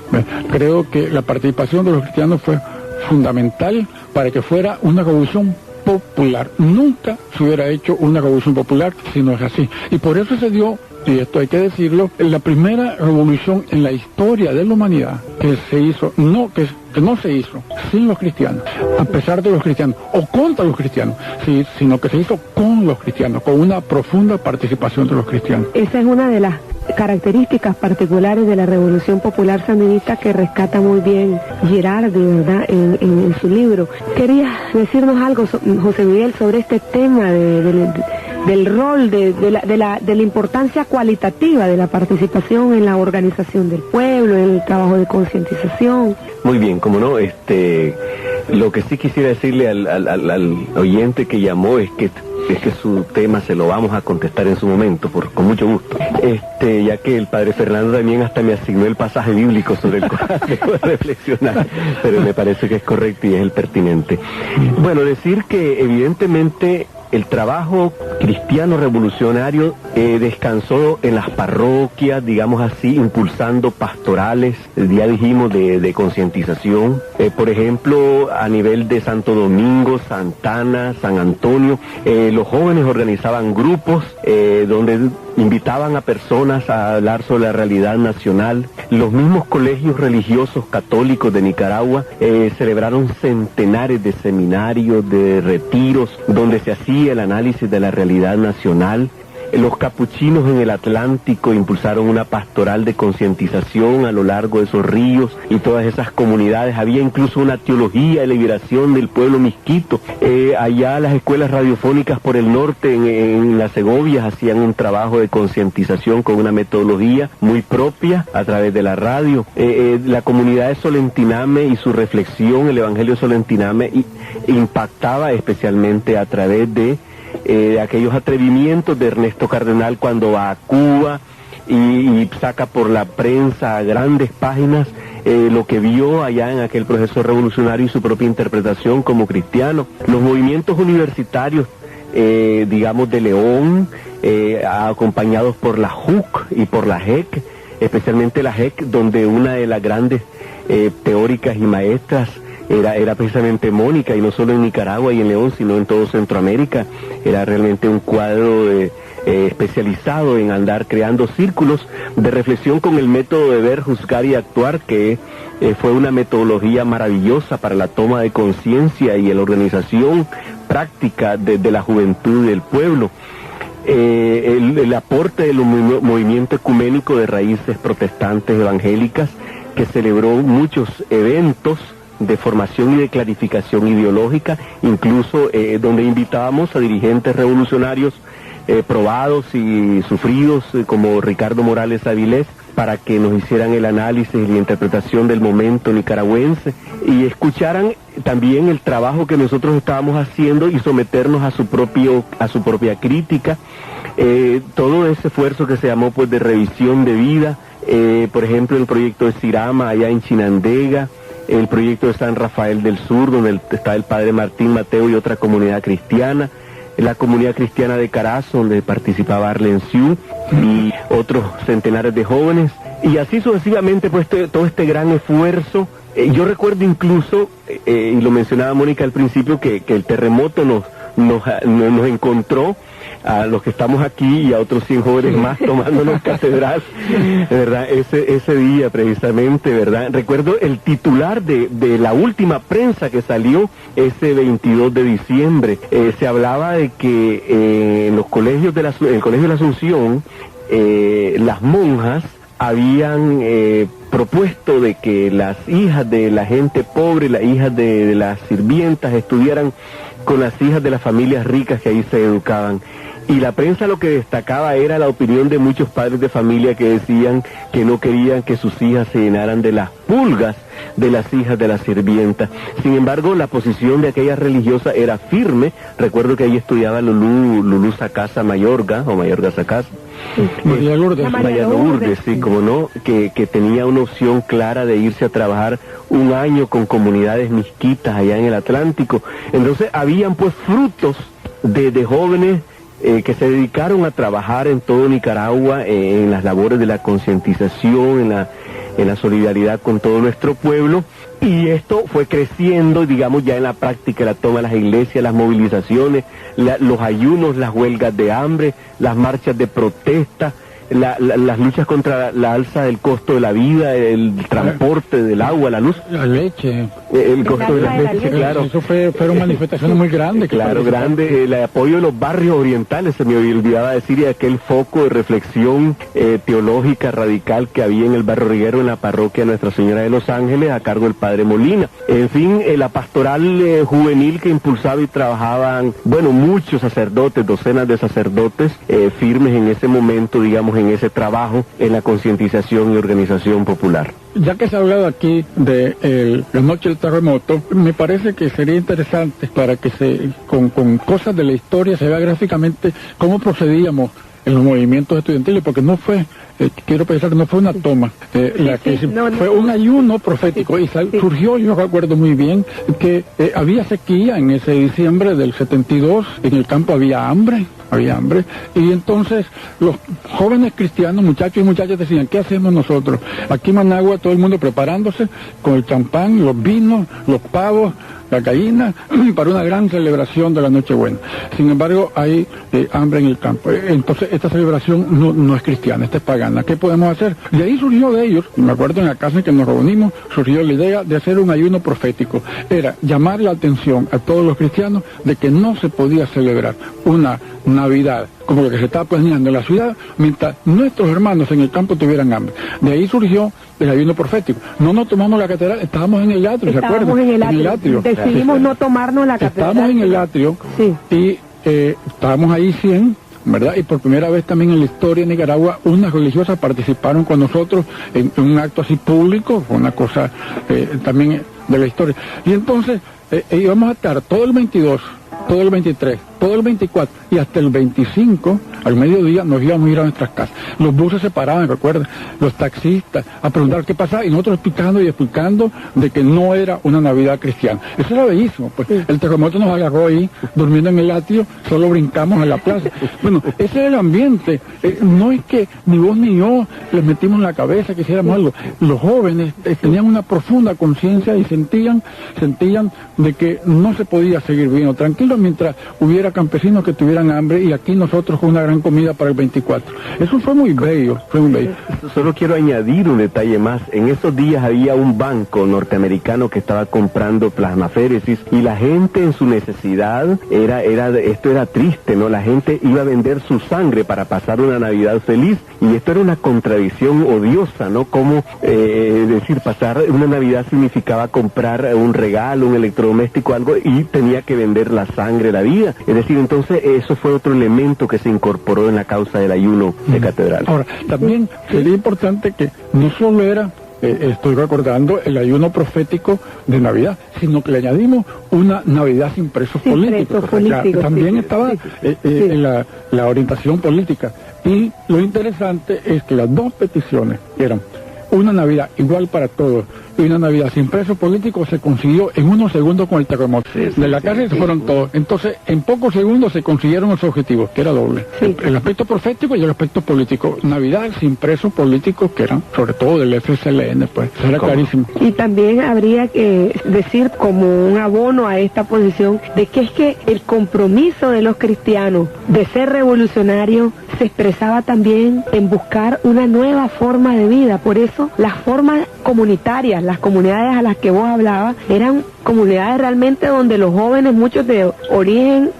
Creo que la participación de los cristianos fue fundamental para que fuera una revolución popular. Nunca se hubiera hecho una revolución popular si no es así. Y por eso se dio, y esto hay que decirlo, la primera revolución en la historia de la humanidad que se hizo, que no se hizo sin los cristianos, a pesar de los cristianos, o contra los cristianos, sí, sino que se hizo con los cristianos, con una profunda participación de los cristianos. Esa es una de las características particulares de la Revolución Popular Sandinista que rescata muy bien Girardi, ¿verdad?, en su libro. ¿Querías decirnos algo, José Miguel, sobre este tema del rol, de la importancia cualitativa de la participación en la organización del pueblo, en el trabajo de concientización? Muy bien, como no, lo que sí quisiera decirle al oyente que llamó es que su tema se lo vamos a contestar en su momento, con mucho gusto. Ya que el padre Fernando también hasta me asignó el pasaje bíblico sobre el cual debo reflexionar, pero me parece que es correcto y es el pertinente. Bueno, decir que evidentemente el trabajo cristiano revolucionario descansó en las parroquias, digamos así, impulsando pastorales, ya dijimos, de concientización. Por ejemplo, a nivel de Santo Domingo, Santana, San Antonio, los jóvenes organizaban grupos donde invitaban a personas a hablar sobre la realidad nacional. Los mismos colegios religiosos católicos de Nicaragua celebraron centenares de seminarios, de retiros, donde se hacía el análisis de la realidad nacional. Los capuchinos en el Atlántico impulsaron una pastoral de concientización a lo largo de esos ríos y todas esas comunidades. Había incluso una teología de liberación del pueblo misquito. Allá las escuelas radiofónicas por el norte, en las Segovias, hacían un trabajo de concientización con una metodología muy propia a través de la radio. La comunidad de Solentiname y su reflexión, el Evangelio de Solentiname, impactaba especialmente a través de aquellos atrevimientos de Ernesto Cardenal cuando va a Cuba y saca por la prensa a grandes páginas lo que vio allá en aquel proceso revolucionario y su propia interpretación como cristiano. Los movimientos universitarios, digamos, de León, acompañados por la JUC y por la JEC, especialmente la JEC, donde una de las grandes teóricas y maestras era precisamente Mónica, y no solo en Nicaragua y en León, sino en todo Centroamérica. Era realmente un cuadro especializado en andar creando círculos de reflexión con el método de ver, juzgar y actuar, que fue una metodología maravillosa para la toma de conciencia y la organización práctica de la juventud del pueblo. El aporte del movimiento ecuménico de raíces protestantes evangélicas, que celebró muchos eventos de formación y de clarificación ideológica, incluso donde invitábamos a dirigentes revolucionarios probados y sufridos como Ricardo Morales Avilés, para que nos hicieran el análisis y la interpretación del momento nicaragüense y escucharan también el trabajo que nosotros estábamos haciendo y someternos a su propia crítica. Todo ese esfuerzo que se llamó pues de revisión de vida, por ejemplo el proyecto de Sirama allá en Chinandega, el proyecto de San Rafael del Sur, donde está el padre Martín Mateo y otra comunidad cristiana, la comunidad cristiana de Carazo, donde participaba Arlen Siu y otros centenares de jóvenes, y así sucesivamente, pues todo este gran esfuerzo. Yo recuerdo incluso, y lo mencionaba Mónica al principio, que el terremoto nos encontró a los que estamos aquí y a otros 100 jóvenes más tomándonos catedral, ¿verdad? Ese día precisamente, ¿verdad? Recuerdo el titular de la última prensa que salió ese 22 de diciembre. Se hablaba de que en los colegios el Colegio de la Asunción, las monjas habían propuesto de que las hijas de la gente pobre, las hijas de las sirvientas, estudiaran con las hijas de las familias ricas que ahí se educaban. Y la prensa lo que destacaba era la opinión de muchos padres de familia que decían que no querían que sus hijas se llenaran de las pulgas de las hijas de las sirvientas. Sin embargo, la posición de aquella religiosa era firme. Recuerdo que ahí estudiaba Lulú Sacasa Mayorga, o Mayorga Sacasa. María Lourdes. María Lourdes, sí, como no, que tenía una opción clara de irse a trabajar un año con comunidades misquitas allá en el Atlántico. Entonces, habían pues frutos de jóvenes que se dedicaron a trabajar en todo Nicaragua, en las labores de la concientización, en la solidaridad con todo nuestro pueblo, y esto fue creciendo, digamos, ya en la práctica, la toma de las iglesias, las movilizaciones, los ayunos, las huelgas de hambre, las marchas de protesta, las luchas contra la alza del costo de la vida, el transporte del agua, la luz, la leche, el costo de la leche, claro. Eso fueron manifestaciones muy grandes. Claro, grande, el apoyo de los barrios orientales, se me olvidaba decir, y aquel foco de reflexión teológica radical que había en el barrio Riguero, en la parroquia Nuestra Señora de los Ángeles, a cargo del padre Molina. En fin, la pastoral juvenil que impulsaba y trabajaban, bueno, muchos sacerdotes, docenas de sacerdotes firmes en ese momento, digamos, en ese trabajo, en la concientización y organización popular. Ya que se ha hablado aquí de la noche del terremoto, me parece que sería interesante para que con cosas de la historia se vea gráficamente cómo procedíamos en los movimientos estudiantiles, porque no fue quiero pensar que no fue una toma, fue un ayuno profético, y surgió, yo recuerdo muy bien, que había sequía en ese diciembre del 72, en el campo había hambre, y entonces los jóvenes cristianos, muchachos y muchachas, decían, ¿qué hacemos nosotros? Aquí en Managua todo el mundo preparándose con el champán, los vinos, los pavos, la gallina, para una gran celebración de la Nochebuena. Sin embargo, hay hambre en el campo. Entonces, esta celebración no es cristiana, esta es pagana. ¿Qué podemos hacer? De ahí surgió de ellos, me acuerdo en la casa en que nos reunimos, surgió la idea de hacer un ayuno profético. Era llamar la atención a todos los cristianos de que no se podía celebrar una Navidad como lo que se estaba planeando en la ciudad, mientras nuestros hermanos en el campo tuvieran hambre. De ahí surgió el ayuno profético. No nos tomamos la catedral, estábamos en el atrio, ¿se acuerdan? Estábamos en el atrio. Decidimos no tomarnos la catedral. Estábamos en el atrio, sí. Y estábamos ahí 100, ¿verdad? Y por primera vez también en la historia de Nicaragua, unas religiosas participaron con nosotros en un acto así público, fue una cosa también de la historia. Y entonces íbamos a estar todo el 22, todo el 23, todo el 24 y hasta el 25, al mediodía, nos íbamos a ir a nuestras casas. Los buses se paraban, recuerden, los taxistas, a preguntar qué pasaba, y nosotros explicando de que no era una Navidad cristiana. Eso era bellísimo, pues. Sí. El terremoto nos agarró ahí, durmiendo en el atrio, solo brincamos a la plaza. Bueno, ese era el ambiente. No es que ni vos ni yo les metimos en la cabeza que hiciéramos algo. Los jóvenes tenían una profunda conciencia y sentían de que no se podía seguir viviendo tranquilo mientras hubiera campesinos que tuvieran hambre, y aquí nosotros con una gran comida para el 24. Eso fue muy bello, Solo quiero añadir un detalle más. En esos días había un banco norteamericano que estaba comprando plasmaféresis, y la gente en su necesidad esto era triste, ¿no? La gente iba a vender su sangre para pasar una Navidad feliz, y esto era una contradicción odiosa, ¿no? Como decir, pasar una Navidad significaba comprar un regalo, un electrodoméstico, algo, y tenía que vender la sangre, la vida. Es decir, entonces eso fue otro elemento que se incorporó en la causa del ayuno de catedral. Ahora, también sería importante que no solo era, estoy recordando, el ayuno profético de Navidad, sino que le añadimos una Navidad sin presos políticos. También estaba la orientación política. Y lo interesante es que las dos peticiones eran una Navidad igual para todos y una Navidad sin presos políticos se consiguió en unos segundos con el terremoto. De la cárcel se fueron todos. Entonces, en pocos segundos se consiguieron los objetivos, que era doble. El aspecto profético y el aspecto político. Navidad sin presos políticos, que eran sobre todo del FSLN, pues. Eso era clarísimo. Y también habría que decir, como un abono a esta posición, de que es que el compromiso de los cristianos de ser revolucionarios se expresaba también en buscar una nueva forma de vida. Por eso, las formas comunitarias, las comunidades a las que vos hablabas, eran comunidades realmente donde los jóvenes, muchos de origen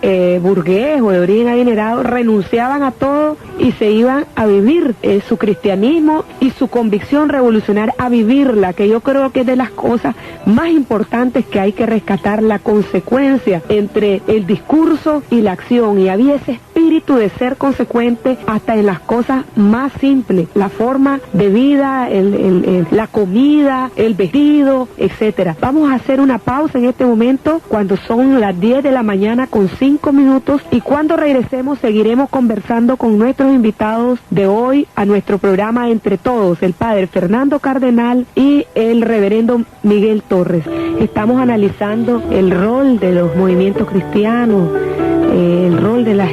burgués o de origen adinerado, renunciaban a todo y se iban a vivir su cristianismo y su convicción revolucionaria, a vivirla, que yo creo que es de las cosas más importantes que hay que rescatar, la consecuencia entre el discurso y la acción, y había ese espíritu de ser consecuente hasta en las cosas más simples, la forma de vida, la comida, el vestido, etcétera. Vamos a hacer una pausa en este momento cuando son las 10 de la mañana con 5 minutos, y cuando regresemos seguiremos conversando con nuestros invitados de hoy a nuestro programa Entre Todos, el padre Fernando Cardenal y el reverendo Miguel Torres. Estamos analizando el rol de los movimientos cristianos, el rol de las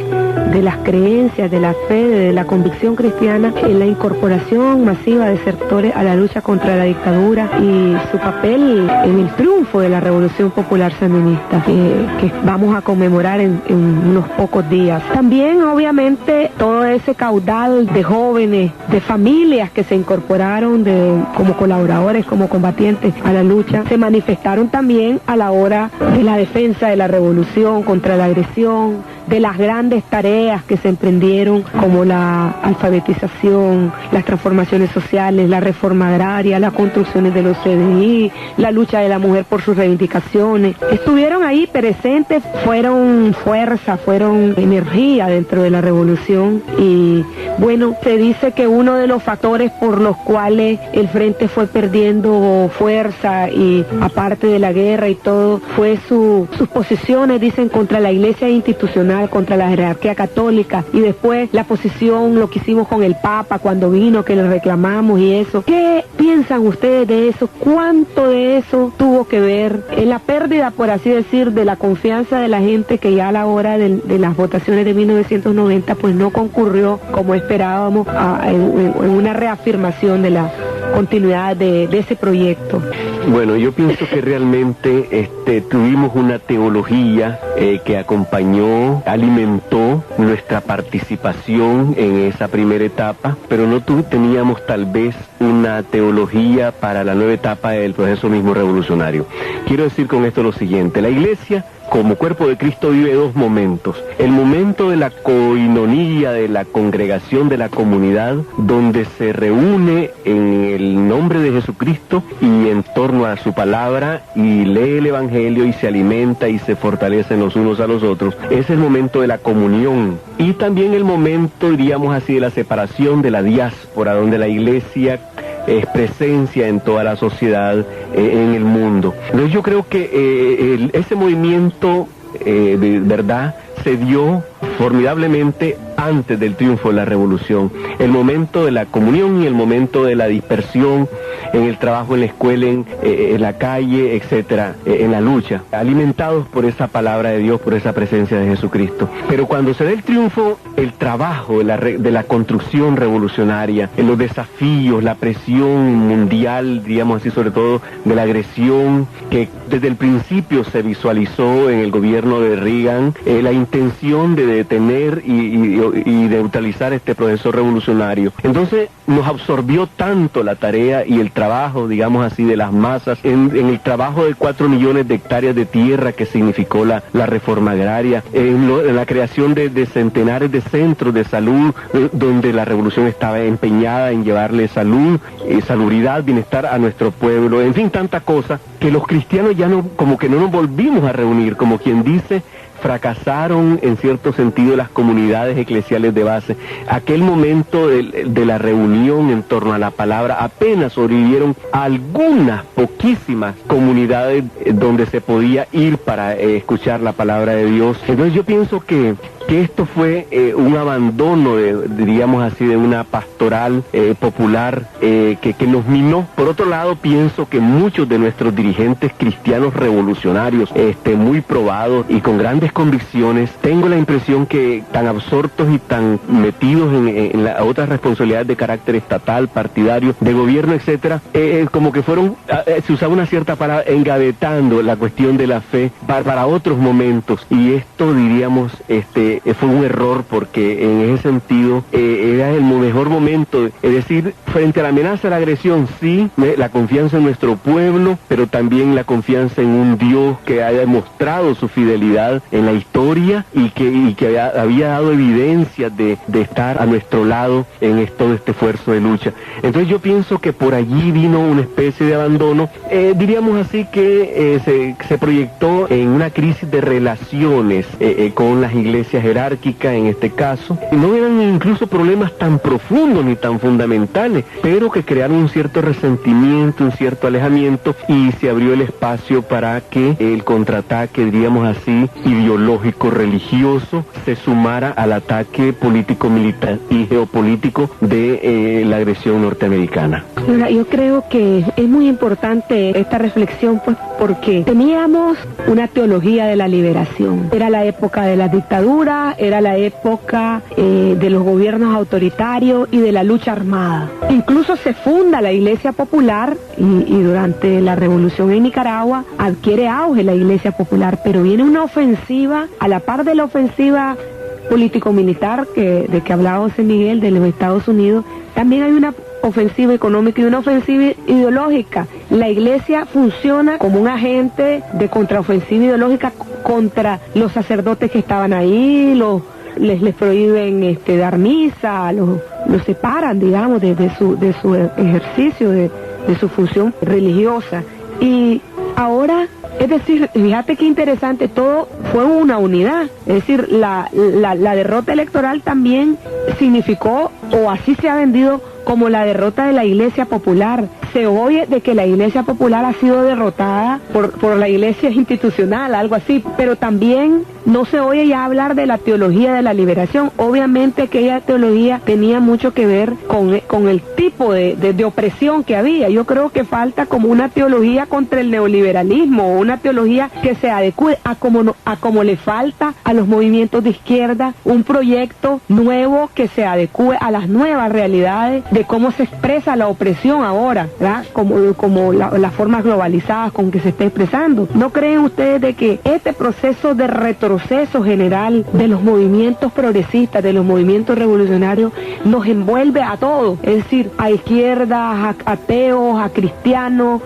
creencias, de la fe, de la convicción cristiana en la incorporación masiva de sectores a la lucha contra la dictadura y su papel en el triunfo de la Revolución Popular Sandinista que vamos a conmemorar en unos pocos días. También, obviamente, todo ese caudal de jóvenes, de familias que se incorporaron como colaboradores, como combatientes a la lucha, se manifestaron también a la hora de la defensa de la revolución contra la agresión, de las grandes tareas que se emprendieron, como la alfabetización, las transformaciones sociales, la reforma agraria, las construcciones de los CDI, la lucha de la mujer por sus reivindicaciones. Estuvieron ahí presentes, fueron fuerza, fueron energía dentro de la revolución, y bueno, se dice que uno de los factores por los cuales el frente fue perdiendo fuerza, y aparte de la guerra y todo, fue sus posiciones, dicen, contra la iglesia institucional nacional contra la jerarquía católica, y después la posición, lo que hicimos con el Papa cuando vino, que le reclamamos y eso. ¿Qué piensan ustedes de eso? ¿Cuánto de eso tuvo que ver en la pérdida, por así decir, de la confianza de la gente, que ya a la hora de las votaciones de 1990 pues no concurrió como esperábamos en una reafirmación de la continuidad de ese proyecto? Bueno, yo pienso que realmente tuvimos una teología que acompañó, alimentó nuestra participación en esa primera etapa, pero no teníamos tal vez una teología para la nueva etapa del proceso mismo revolucionario. Quiero decir con esto lo siguiente: la Iglesia, como cuerpo de Cristo, vive dos momentos. El momento de la coinonía, de la congregación, de la comunidad, donde se reúne en el nombre de Jesucristo y en torno a su palabra, y lee el Evangelio y se alimenta y se fortalecen los unos a los otros. Es el momento de la comunión. Y también el momento, diríamos así, de la separación, de la diáspora, donde la Iglesia es presencia en toda la sociedad, en el mundo. Entonces yo creo que ese movimiento de verdad se dio formidablemente antes del triunfo de la revolución. El momento de la comunión y el momento de la dispersión en el trabajo, en la escuela, en la calle, etcétera, en la lucha, alimentados por esa palabra de Dios, por esa presencia de Jesucristo. Pero cuando se da el triunfo, el trabajo de la construcción revolucionaria, los desafíos, la presión mundial, digamos así, sobre todo de la agresión que desde el principio se visualizó en el gobierno de Reagan, la intención de detener y neutralizar este proceso revolucionario. Entonces nos absorbió tanto la tarea y el trabajo, digamos así, de las masas, en el trabajo de 4 millones de hectáreas de tierra que significó la reforma agraria, en la creación de centenares de centros de salud, donde la revolución estaba empeñada en llevarle salud, salubridad, bienestar a nuestro pueblo, en fin, tanta cosa, que los cristianos ya no, como que no nos volvimos a reunir, como quien dice. Fracasaron en cierto sentido las comunidades eclesiales de base. Aquel momento de la reunión en torno a la palabra, apenas sobrevivieron algunas poquísimas comunidades donde se podía ir para escuchar la palabra de Dios. Entonces yo pienso que esto fue un abandono, diríamos así, de una pastoral popular que nos minó. Por otro lado, pienso que muchos de nuestros dirigentes cristianos revolucionarios, muy probados y con grandes convicciones, tengo la impresión que tan absortos y tan metidos en las otras responsabilidades de carácter estatal, partidario, de gobierno, etcétera, como que fueron, se usaba una cierta palabra, engavetando la cuestión de la fe para otros momentos. Y esto, diríamos, fue un error, porque en ese sentido era el mejor momento, es decir, frente a la amenaza de la agresión, sí, la confianza en nuestro pueblo, pero también la confianza en un Dios que haya demostrado su fidelidad en la historia y que había dado evidencia de estar a nuestro lado en todo este esfuerzo de lucha. Entonces yo pienso que por allí vino una especie de abandono, diríamos así, que se proyectó en una crisis de relaciones con las iglesias jerárquicas en este caso. No eran incluso problemas tan profundos ni tan fundamentales, pero que crearon un cierto resentimiento, un cierto alejamiento, y se abrió el espacio para que el contraataque, diríamos así, ideológico, religioso, se sumara al ataque político-militar y geopolítico de la agresión norteamericana. Yo creo que es muy importante esta reflexión, pues, porque teníamos una teología de la liberación. Era la época de la dictadura, era la época de los gobiernos autoritarios y de la lucha armada. Incluso se funda la Iglesia Popular y durante la revolución en Nicaragua adquiere auge la Iglesia Popular, pero viene una ofensiva a la par de la ofensiva político-militar de que hablaba José Miguel de los Estados Unidos. También hay una ofensiva económica y una ofensiva ideológica. La Iglesia funciona como un agente de contraofensiva ideológica contra los sacerdotes que estaban ahí, les prohíben dar misa, los separan, digamos, de su ejercicio, de su función religiosa. Y ahora, es decir, fíjate qué interesante, todo fue una unidad. Es decir, la derrota electoral también significó, o así se ha vendido, como la derrota de la Iglesia Popular. se oye de que la Iglesia Popular ha sido derrotada por la Iglesia institucional, algo así, pero también no se oye ya hablar de la teología de la liberación. Obviamente aquella teología tenía mucho que ver con el tipo de opresión que había. Yo creo que falta como una teología contra el neoliberalismo, una teología que se adecue a como le falta a los movimientos de izquierda, un proyecto nuevo que se adecue a las nuevas realidades de cómo se expresa la opresión ahora, ¿verdad? Como las formas globalizadas con que se está expresando. ¿No creen ustedes de que este proceso de retroceso general de los movimientos progresistas, de los movimientos revolucionarios, nos envuelve a todos? Es decir, a izquierdas, a ateos, a cristianos,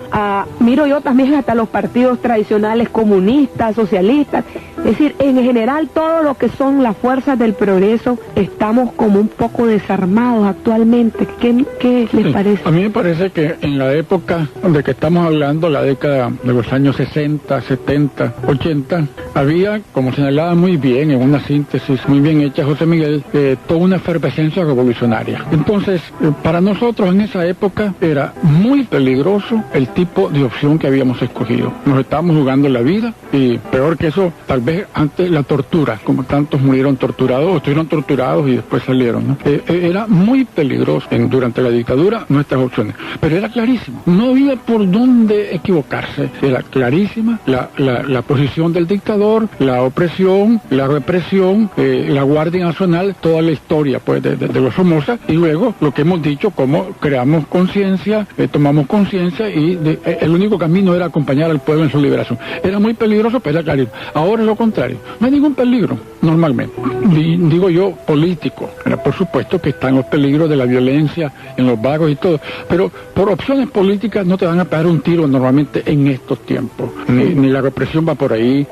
miro yo también hasta los partidos tradicionales comunistas, socialistas. Es decir, en general todo lo que son las fuerzas del progreso estamos como un poco desarmados actualmente. ¿Qué les parece? A mí me parece que en la época de que estamos hablando, la década de los años 60, 70, 80, había, como señalaba muy bien, en una síntesis muy bien hecha José Miguel, toda una efervescencia revolucionaria. Entonces, para nosotros en esa época era muy peligroso el tipo de opción que habíamos escogido. Nos estábamos jugando la vida y peor que eso, tal vez antes la tortura, como tantos murieron torturados o estuvieron torturados y después salieron, ¿no? Era muy peligroso durante la dictadura nuestras opciones, pero era clarísimo, no había por dónde equivocarse, era clarísima la posición del dictador, la opresión, la represión, la Guardia Nacional, toda la historia pues de los Somoza, y luego lo que hemos dicho, cómo creamos conciencia, tomamos conciencia y el único camino era acompañar al pueblo en su liberación. Era muy peligroso, pero era clarísimo. Ahora es lo contrario, no hay ningún peligro normalmente, digo yo político, por supuesto que están los peligros de la violencia en los vagos y todo, pero por opciones políticas no te van a pegar un tiro normalmente en estos tiempos, ni la represión va por ahí.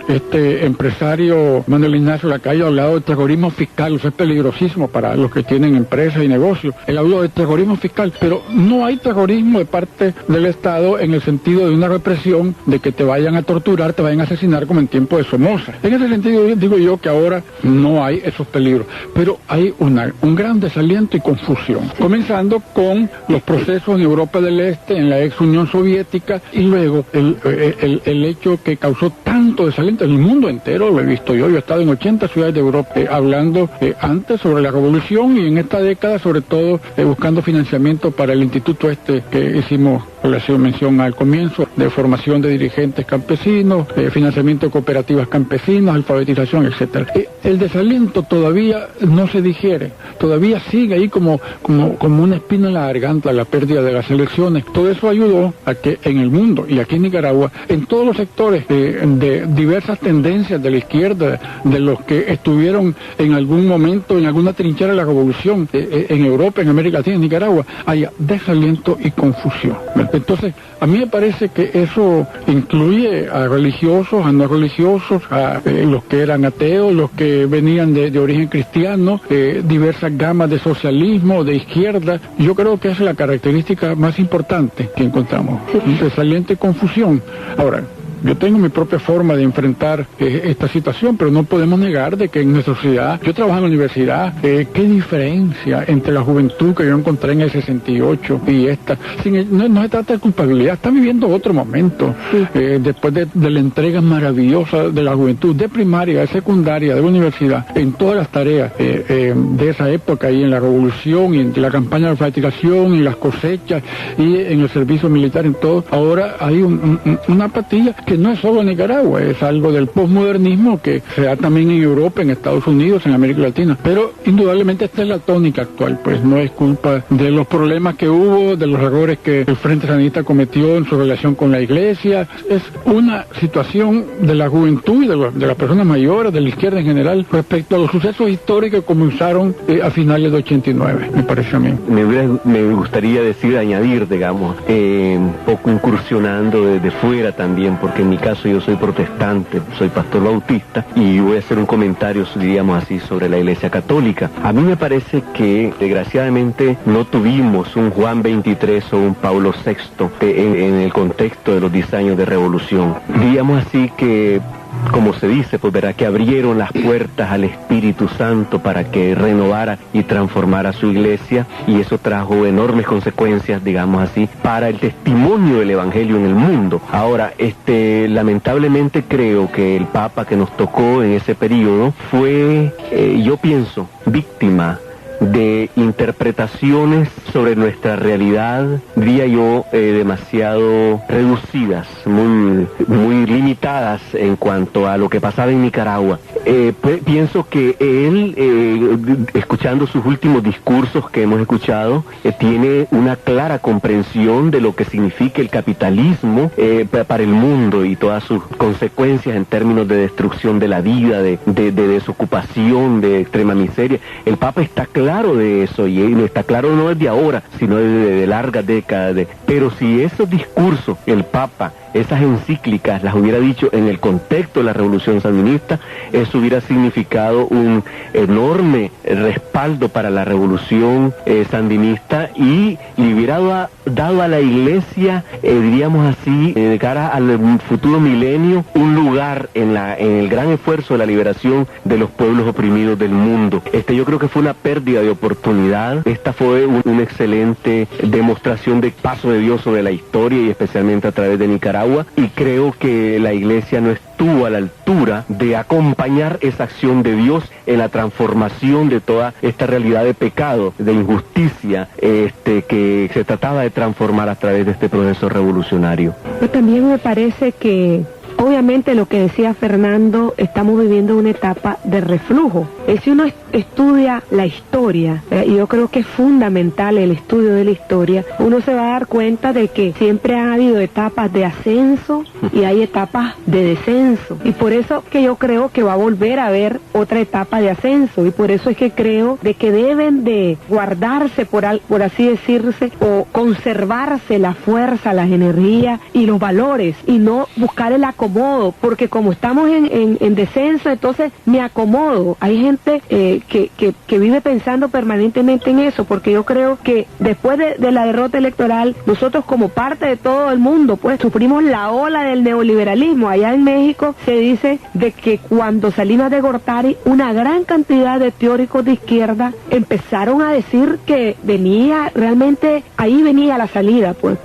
Este empresario Manuel Ignacio Lacayo ha hablado de terrorismo fiscal, eso es peligrosísimo para los que tienen empresas y negocios. Él habló de terrorismo fiscal, pero no hay terrorismo de parte del Estado en el sentido de una represión, de que te vayan a torturar, te vayan a asesinar como en tiempo de Somoza. En ese sentido digo yo que ahora no hay esos peligros, pero hay un gran desaliento y confusión, comenzando con los procesos en Europa del Este, en la ex Unión Soviética, y luego el hecho que causó tanto desaliento en el mundo entero, lo he visto yo he estado en 80 ciudades de Europa hablando antes sobre la revolución, y en esta década sobre todo buscando financiamiento para el instituto que hicimos, le hacía mención al comienzo, de formación de dirigentes campesinos, financiamiento de cooperativas campesinas, alfabetización, etcétera. El desaliento todavía no se digiere, todavía sigue ahí como una espina en la garganta, la pérdida de las elecciones. Todo eso ayudó a que en el mundo y aquí en Nicaragua, en todos los sectores de diversas tendencias de la izquierda, de los que estuvieron en algún momento en alguna trinchera de la revolución, en Europa, en América Latina, en Nicaragua, haya desaliento y confusión. Entonces, a mí me parece que eso incluye a religiosos, a no religiosos, a los que eran ateos, los que venían de origen cristiano, diversas gamas de socialismo, de izquierda. Yo creo que esa es la característica más importante que encontramos, desaliento y confusión. Ahora, yo tengo mi propia forma de enfrentar esta situación, pero no podemos negar de que en nuestra sociedad, yo trabajo en la universidad, qué diferencia entre la juventud que yo encontré en el 68 y esta. No se trata de culpabilidad, está viviendo otro momento, después de la entrega maravillosa de la juventud, de primaria, de secundaria, de la universidad, en todas las tareas de esa época, y en la revolución, y en la campaña de alfabetización, y las cosechas, y en el servicio militar, en todo. Ahora hay una apatía que no es solo en Nicaragua, es algo del posmodernismo que se da también en Europa, en Estados Unidos, en América Latina. Pero indudablemente esta es la tónica actual, pues no es culpa de los problemas que hubo, de los errores que el Frente Sandinista cometió en su relación con la Iglesia. Es una situación de la juventud y de las personas mayores, de la izquierda en general, respecto a los sucesos históricos que comenzaron a finales de 89, me parece a mí. Me gustaría añadir, digamos, un poco incursionando desde fuera también, porque en mi caso yo soy protestante, soy pastor bautista, y voy a hacer un comentario, diríamos así, sobre la Iglesia Católica. A mí me parece que desgraciadamente no tuvimos un Juan XXIII o un Pablo VI en el contexto de los 10 años de revolución. Diríamos así que como se dice, pues verá que abrieron las puertas al Espíritu Santo para que renovara y transformara su iglesia, y eso trajo enormes consecuencias, digamos así, para el testimonio del Evangelio en el mundo. Ahora, lamentablemente creo que el Papa que nos tocó en ese periodo fue, yo pienso, víctima de interpretaciones sobre nuestra realidad, diría yo, demasiado reducidas, muy limitadas en cuanto a lo que pasaba en Nicaragua. Pienso que él, escuchando sus últimos discursos que hemos escuchado, tiene una clara comprensión de lo que significa el capitalismo para el mundo y todas sus consecuencias en términos de destrucción de la vida, de desocupación, de extrema miseria. El Papa está claro de eso, y está claro no desde ahora, sino desde largas décadas. Pero si esos discursos, el Papa, esas encíclicas las hubiera dicho en el contexto de la Revolución Sandinista, eso hubiera significado un enorme respaldo para la Revolución Sandinista, y le hubiera dado a la Iglesia, diríamos así, de cara al futuro milenio, un lugar en el gran esfuerzo de la liberación de los pueblos oprimidos del mundo. Yo creo que fue una pérdida de oportunidad. Esta fue una excelente demostración de paso de Dios sobre la historia, y especialmente a través de Nicaragua, y creo que la Iglesia no estuvo a la altura de acompañar esa acción de Dios en la transformación de toda esta realidad de pecado, de injusticia, que se trataba de transformar a través de este proceso revolucionario. Pero también me parece que, obviamente, lo que decía Fernando, estamos viviendo una etapa de reflujo. Si uno estudia la historia, y yo creo que es fundamental el estudio de la historia, uno se va a dar cuenta de que siempre han habido etapas de ascenso y hay etapas de descenso. Y por eso que yo creo que va a volver a haber otra etapa de ascenso, y por eso es que creo de que deben de guardarse, por así decirse, o conservarse la fuerza, las energías y los valores, y no buscar el acomodo, porque como estamos en descenso, entonces me acomodo. Hay gente que vive pensando permanentemente en eso, porque yo creo que después de la derrota electoral, nosotros como parte de todo el mundo, pues sufrimos la ola del neoliberalismo. Allá en México se dice de que cuando Salinas de Gortari, una gran cantidad de teóricos de izquierda empezaron a decir que ahí venía la salida, pues,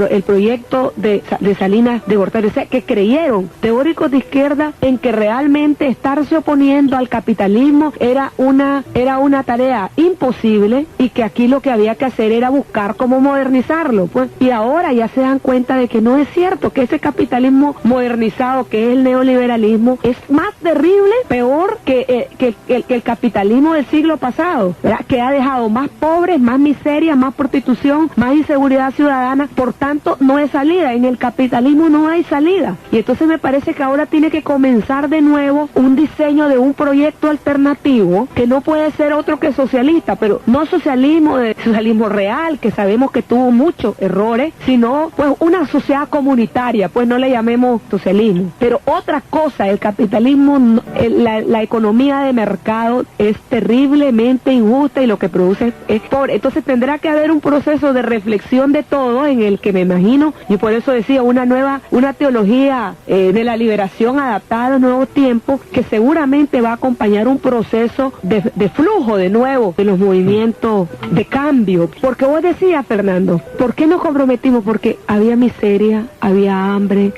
el proyecto de Salinas de Gortari, o sea, que creyeron teóricos de izquierda en que realmente estarse oponiendo al capitalismo era una tarea imposible, y que aquí lo que había que hacer era buscar cómo modernizarlo, pues. Y ahora ya se dan cuenta de que no es cierto, que ese capitalismo modernizado, que es el neoliberalismo, es más terrible, peor que el capitalismo del siglo pasado, ¿verdad? Que ha dejado más pobres, más miseria, más prostitución, más inseguridad ciudadana. Por tanto, no hay salida. En el capitalismo no hay salida. Y entonces me parece que ahora tiene que comenzar de nuevo un diseño de un proyecto alternativo, que no puede ser otro que socialista, pero no socialismo real, que sabemos que tuvo muchos errores, sino pues una sociedad comunitaria, pues no le llamemos socialismo. Pero otra cosa, el capitalismo, la economía de mercado es terriblemente injusta, y lo que produce es pobre. Entonces tendrá que haber un proceso de reflexión de todo, en el que me imagino, y por eso decía, una teología de la liberación adaptada a los nuevos tiempos, que seguramente va a acompañar un proceso de flujo de nuevo de los movimientos de cambio. Porque vos decías, Fernando, ¿por qué nos comprometimos? Porque había miseria, había hambre,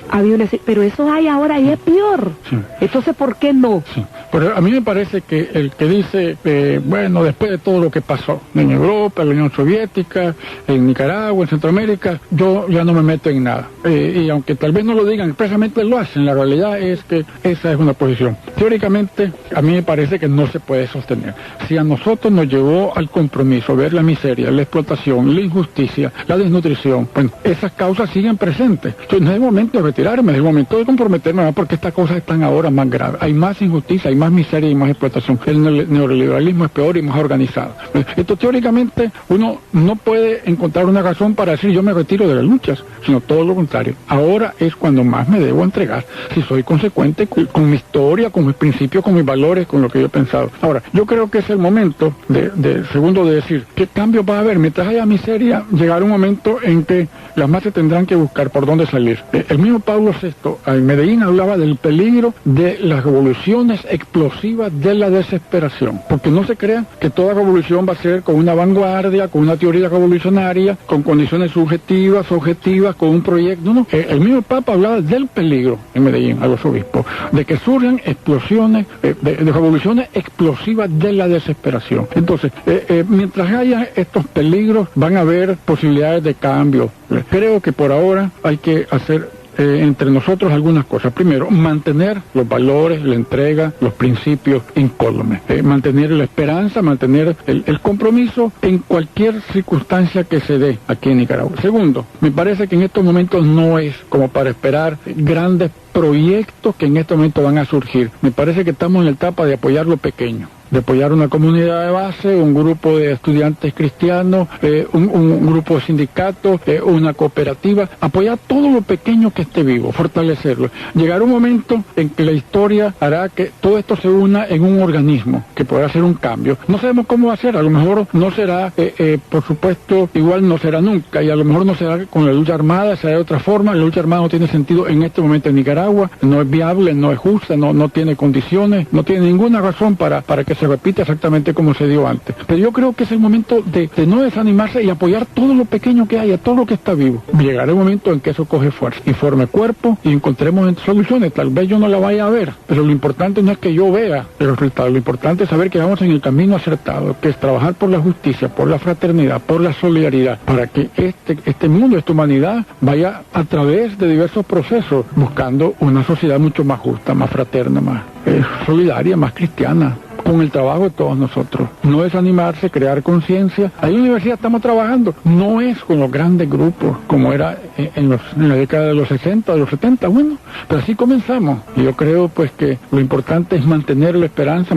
pero eso hay ahora y es peor. Sí. Entonces, ¿por qué no? Sí. Pero a mí me parece que el que dice, bueno, después de todo lo que pasó en Europa, en la Unión Soviética, en Nicaragua, en Centroamérica, yo ya no me meto en nada. Y aunque tal vez no lo digan expresamente, lo hacen. La realidad es que esa es una posición. Teóricamente, a mí me parece que no se puede sostener. Si a nosotros nos llevó al compromiso ver la miseria, la explotación, la injusticia, la desnutrición, bueno, esas causas siguen presentes. Entonces no es el momento de retirarme, es el momento de comprometerme, porque estas cosas están ahora más graves. Hay más injusticia, hay más miseria y más explotación. El neoliberalismo es peor y más organizado. Esto teóricamente uno no puede encontrar una razón para decir yo me retiro de las luchas, sino todo lo contrario. Ahora es cuando más me debo entregar si soy consecuente con mi historia, con mis principios, con mis valores, con lo que yo he pensado. Ahora, yo creo que es el momento segundo, de decir qué cambios va a haber. Mientras haya miseria, llegará un momento en que las masas tendrán que buscar por dónde salir. El mismo Pablo VI en Medellín hablaba del peligro de las revoluciones explosivas de la desesperación, porque no se crean que toda revolución va a ser con una vanguardia, con una teoría revolucionaria, con condiciones subjetivas, objetivas, con un proyecto. No. El mismo Papa hablaba del peligro en Medellín a los obispos, de que surjan explosiones, de revoluciones explosivas de la desesperación. Entonces, mientras haya estos peligros, van a haber posibilidades de cambio. Creo que por ahora hay que hacer entre nosotros algunas cosas. Primero, mantener los valores, la entrega, los principios incólumes. Mantener la esperanza, mantener el compromiso en cualquier circunstancia que se dé aquí en Nicaragua. Segundo, me parece que en estos momentos no es como para esperar grandes proyectos que en este momento van a surgir. Me parece que estamos en la etapa de apoyar lo pequeño, de apoyar una comunidad de base, un grupo de estudiantes cristianos, un grupo de sindicatos, una cooperativa, apoyar todo lo pequeño que esté vivo, fortalecerlo. Llegará un momento en que la historia hará que todo esto se una en un organismo que podrá hacer un cambio. No sabemos cómo va a ser, a lo mejor no será, por supuesto, igual no será nunca, y a lo mejor no será con la lucha armada, será de otra forma. La lucha armada no tiene sentido en este momento en Nicaragua, no es viable, no es justa, no tiene condiciones, no tiene ninguna razón para que se repita exactamente como se dio antes. Pero yo creo que es el momento de no desanimarse y apoyar todo lo pequeño que haya, todo lo que está vivo. Llegará el momento en que eso coge fuerza y forme cuerpo y encontremos soluciones. Tal vez yo no la vaya a ver, pero lo importante no es que yo vea el resultado, lo importante es saber que vamos en el camino acertado, que es trabajar por la justicia, por la fraternidad, por la solidaridad, para que este mundo, esta humanidad, vaya a través de diversos procesos buscando una sociedad mucho más justa, más fraterna, más solidaria, más cristiana, con el trabajo de todos nosotros. No desanimarse, crear conciencia. Ahí en la universidad estamos trabajando. No es con los grandes grupos, como era en la década de los 60, de los 70, bueno, pero así comenzamos. Y yo creo pues que lo importante es mantener la esperanza,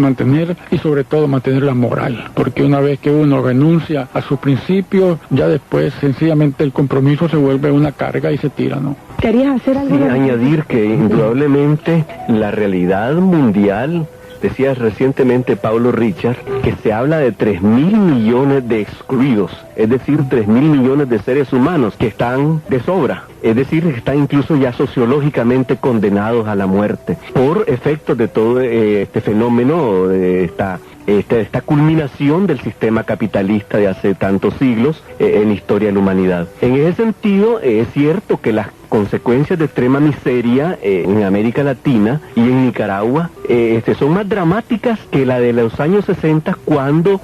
y sobre todo mantener la moral, porque una vez que uno renuncia a sus principios, ya después sencillamente el compromiso se vuelve una carga y se tira, ¿no? ¿Querías hacer algo? Sí, añadir que indudablemente la realidad mundial, decía recientemente Paulo Richard, que se habla de 3.000 millones de excluidos, es decir, 3.000 millones de seres humanos que están de sobra, es decir, que están incluso ya sociológicamente condenados a la muerte por efectos de todo este fenómeno, de esta culminación del sistema capitalista de hace tantos siglos en la historia de la humanidad. En ese sentido, es cierto que las consecuencias de extrema miseria en América Latina y en Nicaragua son más dramáticas que la de los años 60, cuando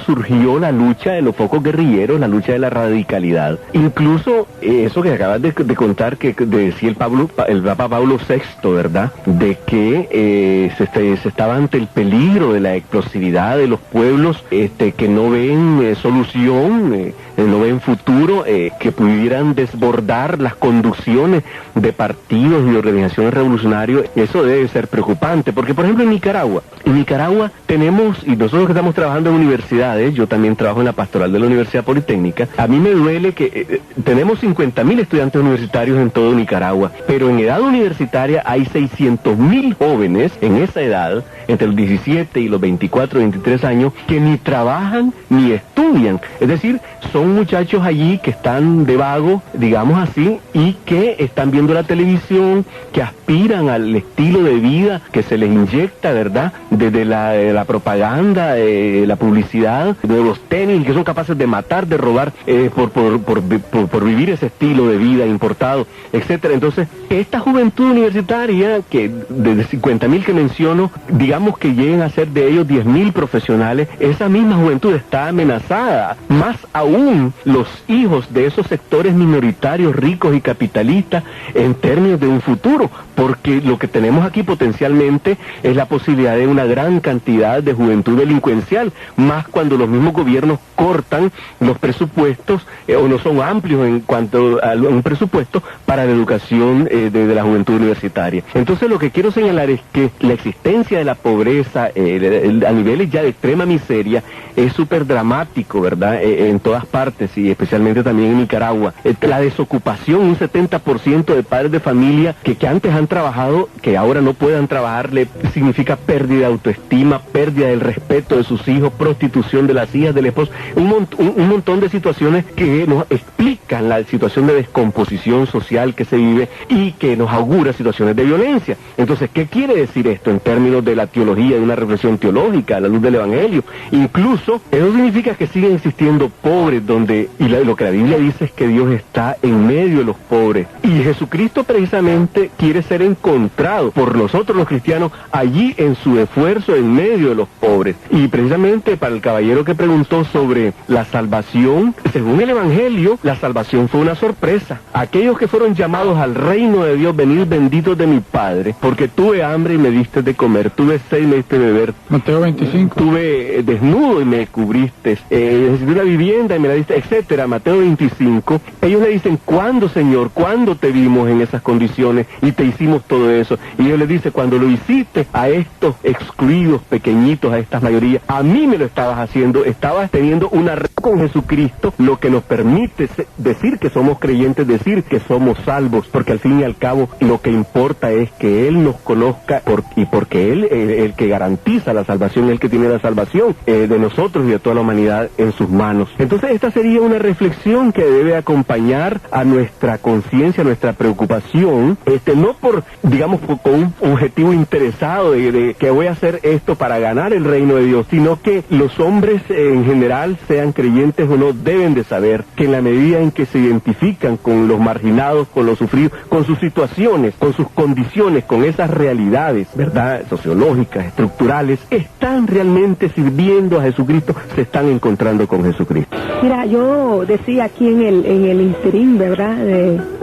surgió la lucha de los focos guerrilleros, la lucha de la radicalidad. Incluso eso que acabas de contar, que decía el Papa Pablo VI, ¿verdad?, de que se estaba ante el peligro de la explosividad de los pueblos que no ven solución, no ven futuro, que pudieran desbordar las conducciones de partidos y organizaciones revolucionarias. Eso debe ser preocupante, porque por ejemplo en Nicaragua tenemos, y nosotros que estamos trabajando en universidades, yo también trabajo en la pastoral de la Universidad Politécnica, a mí me duele que tenemos 50.000 estudiantes universitarios en todo Nicaragua, pero en edad universitaria hay 600.000 jóvenes en esa edad, entre los 17 y los 24, 23 años, que ni trabajan ni estudian. Es decir, son muchachos allí que están de vago, digamos así, y que están viendo la televisión, que aspiran al estilo de vida que se les inyecta, ¿verdad?, desde la propaganda, la publicidad, de los tenis, que son capaces de matar, de robar, por vivir ese estilo de vida importado, etcétera. Entonces, esta juventud universitaria, que de 50.000 que menciono, digamos que lleguen a ser de ellos 10.000 profesionales, esa misma juventud está amenazada. Más aún los hijos de esos sectores minoritarios, ricos y capitalistas, en términos de un futuro, porque lo que tenemos aquí potencialmente es la posibilidad de una gran cantidad de juventud delincuencial, más cuando los mismos gobiernos cortan los presupuestos o no son amplios en cuanto a un presupuesto para la educación de la juventud universitaria. Entonces lo que quiero señalar es que la existencia de la pobreza, a niveles ya de extrema miseria, es súper dramático, ¿verdad? En todas partes, y especialmente también en Nicaragua. La desocupación, un 70% de padres de familia que antes han trabajado, que ahora no puedan trabajar, significa pérdida de autoestima, pérdida del respeto de sus hijos, prostitución de las hijas, del esposo, un montón de situaciones que nos explican la situación de descomposición social que se vive y que nos augura situaciones de violencia. Entonces, ¿qué quiere decir esto en términos de la teología, de una reflexión teológica a la luz del Evangelio? Incluso, eso significa que siguen existiendo pobres, lo que la Biblia dice es que Dios está en medio de los pobres, y Jesucristo precisamente quiere ser encontrado por nosotros los cristianos allí en su esfuerzo en medio de los pobres. Y precisamente para el caballero que preguntó sobre la salvación, según el Evangelio, la salvación fue una sorpresa. Aquellos que fueron llamados al reino de Dios, venid benditos de mi Padre, porque tuve hambre y me diste de comer, tuve sed y me diste de beber. Mateo 25. Tuve desnudo y me cubriste, necesité una vivienda y me la diste, etcétera. Mateo 25. Ellos le dicen, ¿cuándo, Señor? ¿Cuándo te vimos en esas condiciones y te hicimos todo eso? Y Dios le dice, cuando lo hiciste a estos excluidos, pequeñitos, a estas mayorías, a mí me lo estabas haciendo, estabas teniendo una red con Jesucristo, lo que nos permite decir que somos creyentes, decir que somos salvos, porque al fin y al cabo lo que importa es que Él nos conozca y porque Él es el que garantiza la salvación, el que tiene la salvación de nosotros y de toda la humanidad en sus manos. Entonces esta sería una reflexión que debe acompañar a nuestra conciencia, a nuestra preocupación, no con un objetivo interesado de que voy a hacer esto para ganar el reino de Dios, sino que los hombres en general, sean creyentes o no, deben de saber que en la medida en que se identifican con los marginados, con los sufridos, con sus situaciones, con sus condiciones, con esas realidades, ¿verdad?, sociológicas, estructurales, están realmente sirviendo a Jesucristo, se están encontrando con Jesucristo. Mira, yo decía aquí en el interín, ¿verdad?,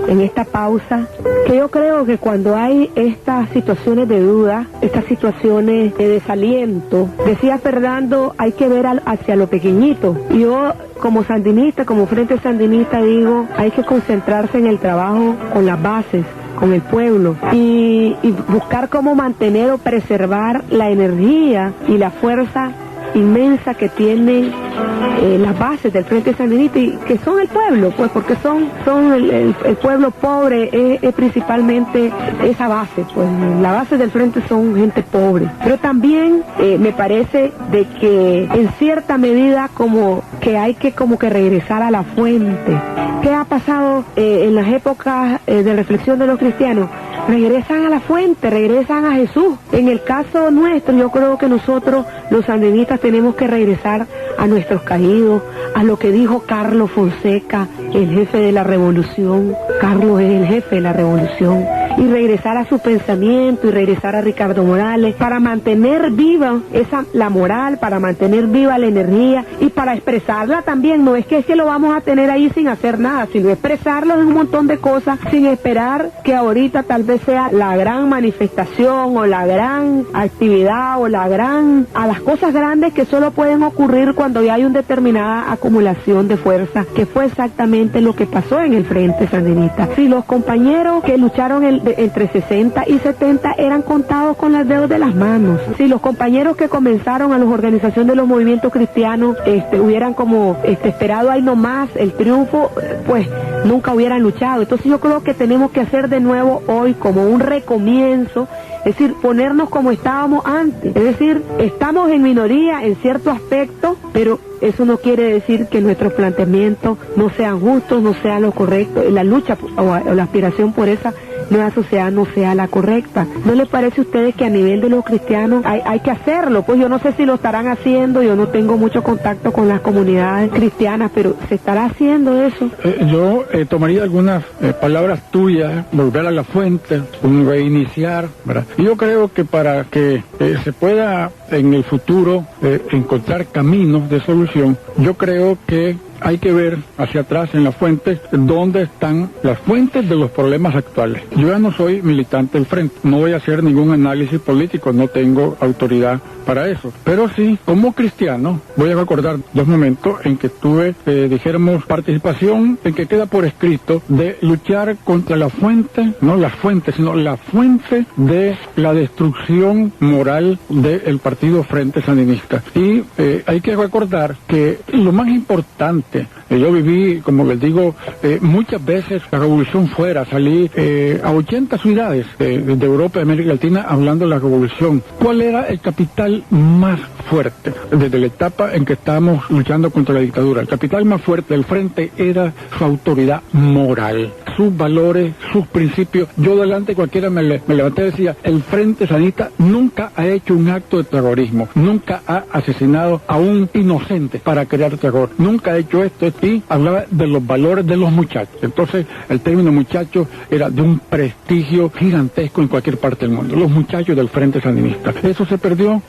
en esta pausa, que yo creo que cuando hay estas situaciones de duda, estas situaciones de desaliento, decía Fernando, hay que ver hacia lo pequeñito. Y yo, como sandinista, como Frente Sandinista, digo, hay que concentrarse en el trabajo con las bases, con el pueblo, y buscar cómo mantener o preservar la energía y la fuerza inmensa que tienen las bases del Frente Sandinista, y que son el pueblo, pues, porque son el pueblo pobre, es principalmente esa base, pues la base del Frente son gente pobre. Pero también me parece de que en cierta medida como que hay que regresar a la fuente. ¿Qué ha pasado en las épocas de reflexión de los cristianos? Regresan a la fuente, regresan a Jesús. En el caso nuestro, yo creo que nosotros, los sandinistas, tenemos que regresar a nuestros caídos, a lo que dijo Carlos Fonseca, el jefe de la revolución. Carlos es el jefe de la revolución. Y regresar a su pensamiento, y regresar a Ricardo Morales, para mantener viva la moral, para mantener viva la energía, y para expresarla también. No es que lo vamos a tener ahí sin hacer nada, sino expresarlo en un montón de cosas, sin esperar que ahorita tal vez sea la gran manifestación, o la gran actividad, o a las cosas grandes que solo pueden ocurrir cuando ya hay una determinada acumulación de fuerza, que fue exactamente lo que pasó en el Frente Sandinista. Si los compañeros que lucharon entre 60 y 70 eran contados con los dedos de las manos, si los compañeros que comenzaron a la organización de los movimientos cristianos hubieran esperado ahí nomás el triunfo, pues nunca hubieran luchado. Entonces yo creo que tenemos que hacer de nuevo hoy como un recomienzo, es decir, ponernos como estábamos antes. Es decir, estamos en minoría en cierto aspecto, pero eso no quiere decir que nuestros planteamientos no sean justos, no sean lo correcto, la lucha o la aspiración por esa nueva sociedad no sea la correcta. ¿No les parece a ustedes que a nivel de los cristianos hay que hacerlo? Pues yo no sé si lo estarán haciendo, yo no tengo mucho contacto con las comunidades cristianas, pero ¿se estará haciendo eso? Yo tomaría algunas palabras tuyas, volver a la fuente, un reiniciar, ¿verdad? Y yo creo que para que se pueda en el futuro encontrar caminos de solución, yo creo que hay que ver hacia atrás en las fuentes dónde están las fuentes de los problemas actuales. Yo ya no soy militante del Frente, no voy a hacer ningún análisis político, no tengo autoridad para eso, pero sí, como cristiano, voy a recordar 2 momentos en que tuve, dijéramos, participación en que queda por escrito de luchar contra la fuente, no las fuentes, sino la fuente de la destrucción moral del partido Frente Sandinista. Y hay que recordar que lo más importante, yo viví, como les digo, muchas veces la revolución fuera, salí a 80 ciudades de Europa y América Latina hablando de la revolución. ¿Cuál era el capital más fuerte desde la etapa en que estábamos luchando contra la dictadura? El capital más fuerte del Frente era su autoridad moral, sus valores, sus principios. Yo delante cualquiera me levanté y decía, el Frente Sandinista nunca ha hecho un acto de terrorismo, nunca ha asesinado a un inocente para crear terror, nunca ha hecho esto, y hablaba de los valores de los muchachos. Entonces el término muchacho era de un prestigio gigantesco en cualquier parte del mundo, los muchachos del Frente Sandinista. Eso se perdió,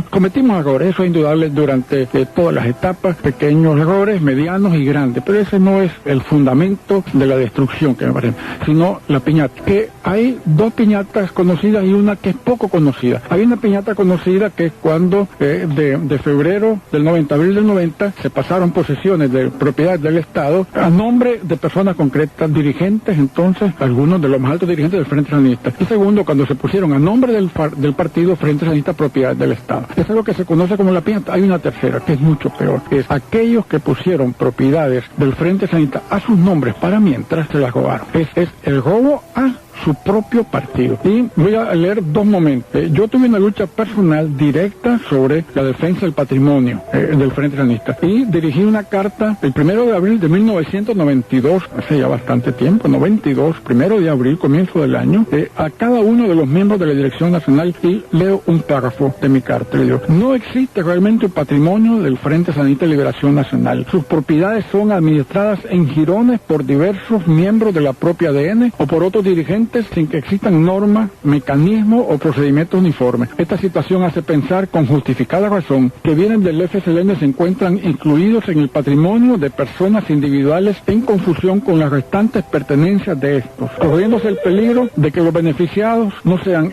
cometimos errores, eso es indudable durante todas las etapas, pequeños errores, medianos y grandes, pero ese no es el fundamento de la destrucción que me parece, sino la piñata. Que hay 2 piñatas conocidas y una que es poco conocida. Hay una piñata conocida que es cuando de febrero del 90, abril del 90, se pasaron posesiones de propiedad del Estado a nombre de personas concretas, dirigentes, entonces, algunos de los más altos dirigentes del Frente Sandinista. Y segundo, cuando se pusieron a nombre del partido Frente Sandinista propiedad del Estado. Eso es lo que se conoce como la piñata. Hay una tercera, que es mucho peor, que es aquellos que pusieron propiedades del Frente Sandinista a sus nombres para mientras se las robaron. Es el robo a su propio partido. Y voy a leer 2 momentos. Yo tuve una lucha personal directa sobre la defensa del patrimonio del Frente Sandinista y dirigí una carta el 1 de abril de 1992, hace ya bastante tiempo, 92, 1 de abril, comienzo del año, a cada uno de los miembros de la Dirección Nacional, y leo un párrafo de mi carta. Le digo, no existe realmente un patrimonio del Frente Sandinista de Liberación Nacional. Sus propiedades son administradas en jirones por diversos miembros de la propia ADN o por otros dirigentes sin que existan normas, mecanismos o procedimientos uniformes. Esta situación hace pensar con justificada razón que bienes del FSLN se encuentran incluidos en el patrimonio de personas individuales en confusión con las restantes pertenencias de estos, corriéndose el peligro de que los beneficios no sean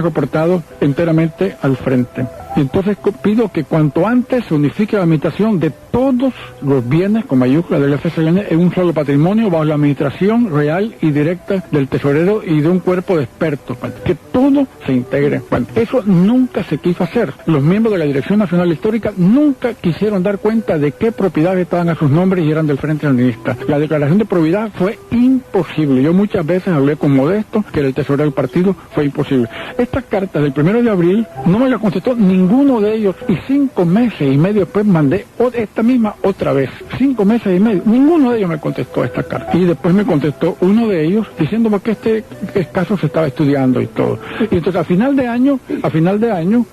reportados enteramente al Frente. Entonces pido que cuanto antes se unifique la administración de todos los bienes con mayúscula del FSLN en un solo patrimonio bajo la administración real y directa del tesorero y de un cuerpo de expertos, que todo se integre. Bueno, eso nunca se quiso hacer. Los miembros de la Dirección Nacional Histórica nunca quisieron dar cuenta de qué propiedades estaban a sus nombres y eran del Frente Sandinista. La declaración de propiedad fue imposible. Yo muchas veces hablé con Modesto, que era el tesorero del partido, fue imposible. Esta carta del 1 de abril no me la contestó ninguno de ellos, y 5 meses y medio después mandé esta misma otra vez. 5 meses y medio, ninguno de ellos me contestó esta carta. Y después me contestó uno de ellos diciéndome que este caso se estaba estudiando y todo. Y entonces a final de año,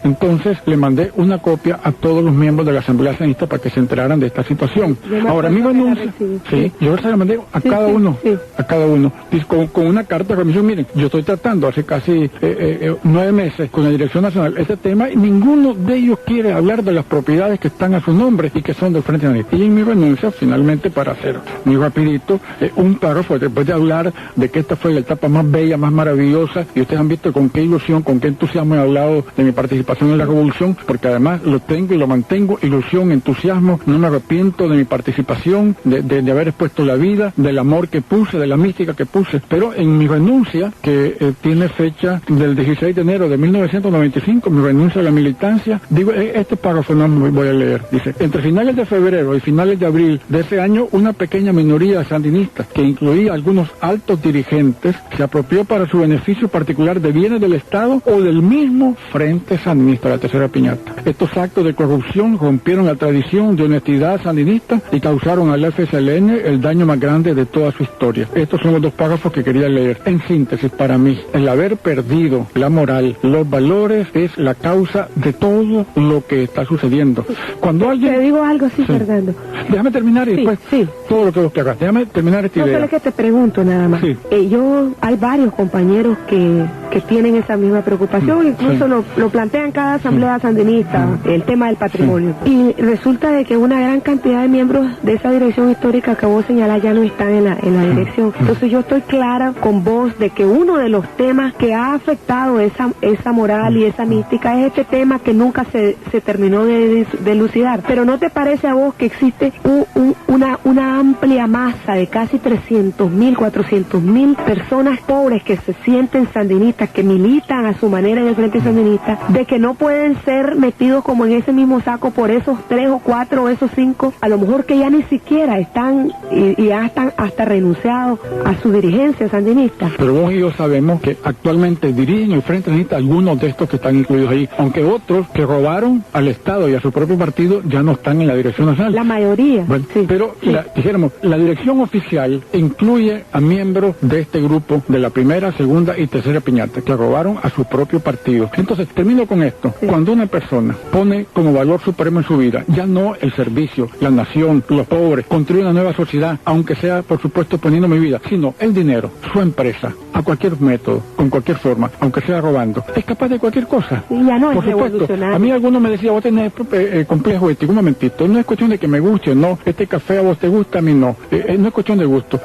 entonces le mandé una copia a todos los miembros de la Asamblea Sandinista para que se enteraran de esta situación. Ahora mi renuncia, yo se la mandé a cada uno, con una carta de remisión. Miren, yo estoy tratando hace casi 9 meses con la Dirección Nacional este tema, y ninguno de ellos quiere hablar de las propiedades que están a su nombre y que son del Frente Sandinista. Y en mi renuncia, finalmente, para hacer muy rapidito, un párrafo después de hablar de que esta fue la etapa más bella, más maravillosa, y ustedes han visto con qué ilusión, con qué entusiasmo he hablado de mi participación en la revolución, porque además lo tengo y lo mantengo, ilusión, entusiasmo, no me arrepiento de mi participación, de haber expuesto la vida, del amor que puse, de la mística que puse. Pero en mi renuncia, que tiene fecha del 16 de enero de 1995, mi renuncia a la militancia, digo, este párrafo no me voy a leer, dice, entre finales de febrero y finales de abril de ese año, una pequeña minoría sandinista, que incluía algunos altos dirigentes, se apropió para su beneficio particular de bienes del Estado o del mismo Frente Sandinista, la tercera piñata. Estos actos de corrupción rompieron la tradición de honestidad sandinista y causaron al FSLN el daño más grande de toda su historia. Estos son los 2 párrafos que quería leer. En síntesis, para mí, el haber perdido la moral, los valores, es la causa de todo lo que está sucediendo. Cuando alguien... Te digo algo, Fernando. Déjame terminar y después todo lo que vos hagas. Déjame terminar esta idea. No, solo que te pregunto nada más. Hay varios compañeros que que tienen esa misma preocupación, incluso lo plantean cada asamblea sandinista, el tema del patrimonio. Y resulta de que una gran cantidad de miembros de esa dirección histórica que vos señalás ya no están en la dirección. Entonces yo estoy clara con vos de que uno de los temas que ha afectado esa moral y esa mística es este tema que nunca se terminó de elucidar. Pero ¿no te parece a vos que existe una amplia masa de casi 300.000, 400.000 personas pobres que se sienten sandinistas, que militan a su manera en el Frente Sandinista, de que no pueden ser metidos como en ese mismo saco por esos 3 o 4 o esos 5, a lo mejor que ya ni siquiera están y ya están hasta renunciados a su dirigencia sandinista? Pero vos y yo sabemos que actualmente dirigen el Frente Sandinista algunos de estos que están incluidos ahí, aunque otros que robaron al Estado y a su propio partido ya no están en la dirección nacional. La mayoría. Bueno, sí. Pero dijéramos, la dirección oficial incluye a miembros de este grupo de la primera, segunda y tercera piñata que robaron a su propio partido. Entonces, termino con esto. Sí. Cuando una persona pone como valor supremo en su vida, ya no el servicio, la nación, los pobres, construye una nueva sociedad, aunque sea, por supuesto, poniendo mi vida, sino el dinero, su empresa, a cualquier método, con cualquier forma, aunque sea robando, es capaz de cualquier cosa. Y ya no por es supuesto, a mí algunos me decían, vos tenés complejo ético, un momentito, no es cuestión de que me guste o no, este café a vos te gusta, a mí no, no es cuestión de gusto.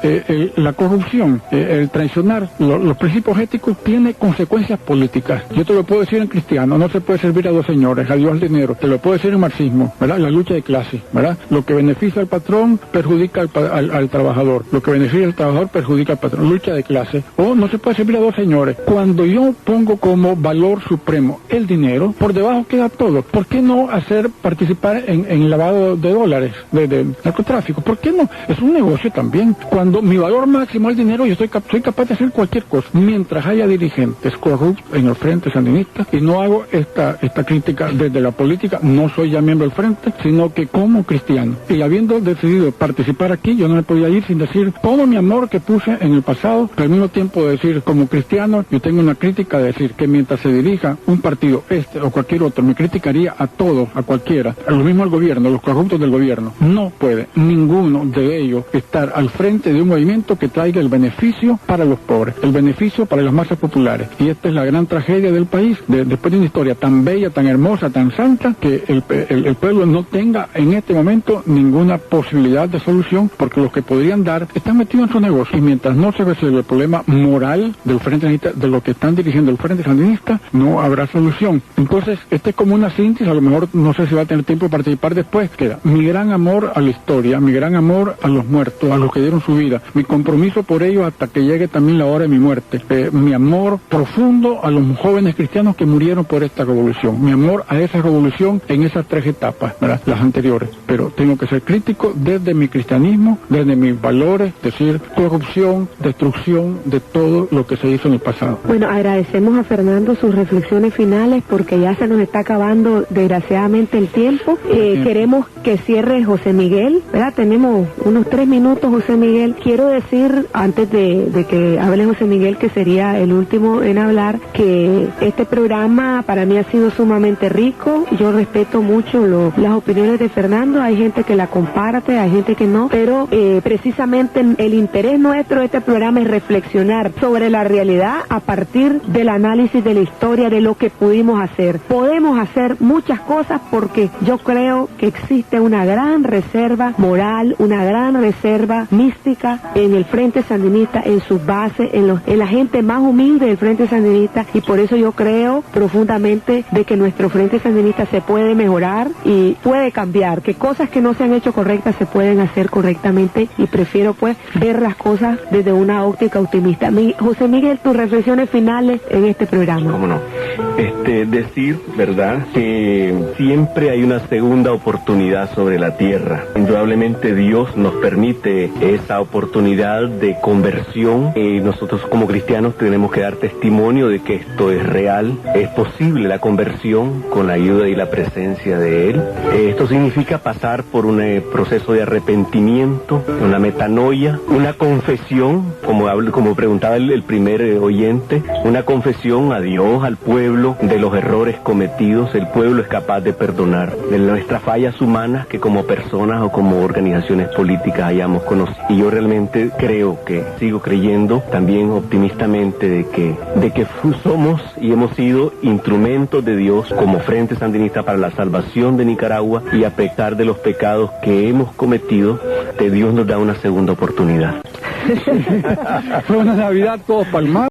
La corrupción, el traicionar los principios éticos tiene consecuencias políticas. Yo te lo puedo decir en cristiano, no se puede servir a dos señores, a Dios al dinero. Te lo puedo decir en marxismo, ¿verdad? La lucha de clase, ¿verdad? Lo que beneficia al patrón perjudica al trabajador, lo que beneficia al trabajador perjudica al patrón. Lucha de clase. O no se puede servir a dos señores. Cuando yo pongo como valor supremo el dinero, por debajo queda todo. ¿Por qué no hacer participar en lavado de dólares, de narcotráfico? ¿Por qué no? Es un negocio también. Cuando mi valor máximo es el dinero, yo soy capaz de hacer cualquier cosa. Mientras haya dirigentes corruptos en el Frente Sandinista, y no hago esta crítica desde la política, no soy ya miembro del Frente, sino que como cristiano. Y habiendo decidido participar aquí, yo no me podía ir sin decir todo mi amor que puse en el pasado, pero al mismo tiempo decir, como cristiano, yo tengo una crítica de decir que mientras se dirija un partido, o cualquier otro, me criticaría a todos, a cualquiera, a lo mismo al gobierno, los corruptos del gobierno. No puede ninguno de ellos estar al frente de un movimiento que traiga el beneficio para los pobres, el beneficio para las masas populares. Y esta es la gran tragedia del país, después de una historia tan bella, tan hermosa, tan santa, que el pueblo no tenga en este momento ninguna posibilidad de solución, porque los que podrían dar están metidos en su negocio. Y mientras no se resuelve el problema moral del Frente Sandinista, de lo que están dirigiendo el Frente Sandinista, no habrá solución. Entonces, este es como una síntesis, a lo mejor no sé si va a tener tiempo de participar después. Queda mi gran amor a la historia, mi gran amor a los muertos, a los que dieron su vida, mi compromiso por ellos hasta que llegue también la hora de mi muerte, mi amor profundo a los jóvenes cristianos que murieron por esta revolución, mi amor a esa revolución en esas 3 etapas, ¿verdad? Las anteriores. Pero tengo que ser crítico desde mi cristianismo, desde mis valores, decir, corrupción, destrucción de todo lo que se hizo en el pasado. Bueno, agradecemos a Fernando sus reflexiones finales, porque ya se nos está acabando desgraciadamente el tiempo. Queremos que cierre José Miguel, ¿verdad? Tenemos unos 3 minutos, José Miguel. Quiero decir, antes de que hable José Miguel, que sería el último en hablar, que este programa para mí ha sido sumamente rico. Yo respeto mucho las opiniones de Fernando, hay gente que la comparte, hay gente que no, pero precisamente el interés nuestro de este programa es reflexionar sobre la realidad a partir del análisis de la historia, de lo que pudimos hacer. Podemos hacer muchas cosas porque yo creo que existe una gran reserva moral, una gran reserva mística en el Frente Sandinista, en sus bases, en la gente más humilde del Frente Sandinista, y por eso yo creo profundamente de que nuestro Frente Sandinista se puede mejorar y puede cambiar, que cosas que no se han hecho correctas se pueden hacer correctamente, y prefiero pues ver las cosas desde una óptica optimista. José Miguel, tus reflexiones finales en este programa. ¿Cómo no? Decir, ¿verdad?, que siempre hay una segunda oportunidad sobre la tierra. Indudablemente Dios nos permite esa oportunidad de conversión. Nosotros como cristianos tenemos que dar testimonio de que esto es real, es posible la conversión con la ayuda y la presencia de Él. Esto significa pasar por un proceso de arrepentimiento, una metanoia, una confesión, como preguntaba el primer oyente, una confesión a Dios, al pueblo, pueblo de los errores cometidos, el pueblo es capaz de perdonar de nuestras fallas humanas que como personas o como organizaciones políticas hayamos conocido. Y yo realmente sigo creyendo también optimistamente de que somos y hemos sido instrumentos de Dios como Frente Sandinista para la salvación de Nicaragua, y a pesar de los pecados que hemos cometido, Dios nos da una segunda oportunidad. Fue una Navidad todos palmados.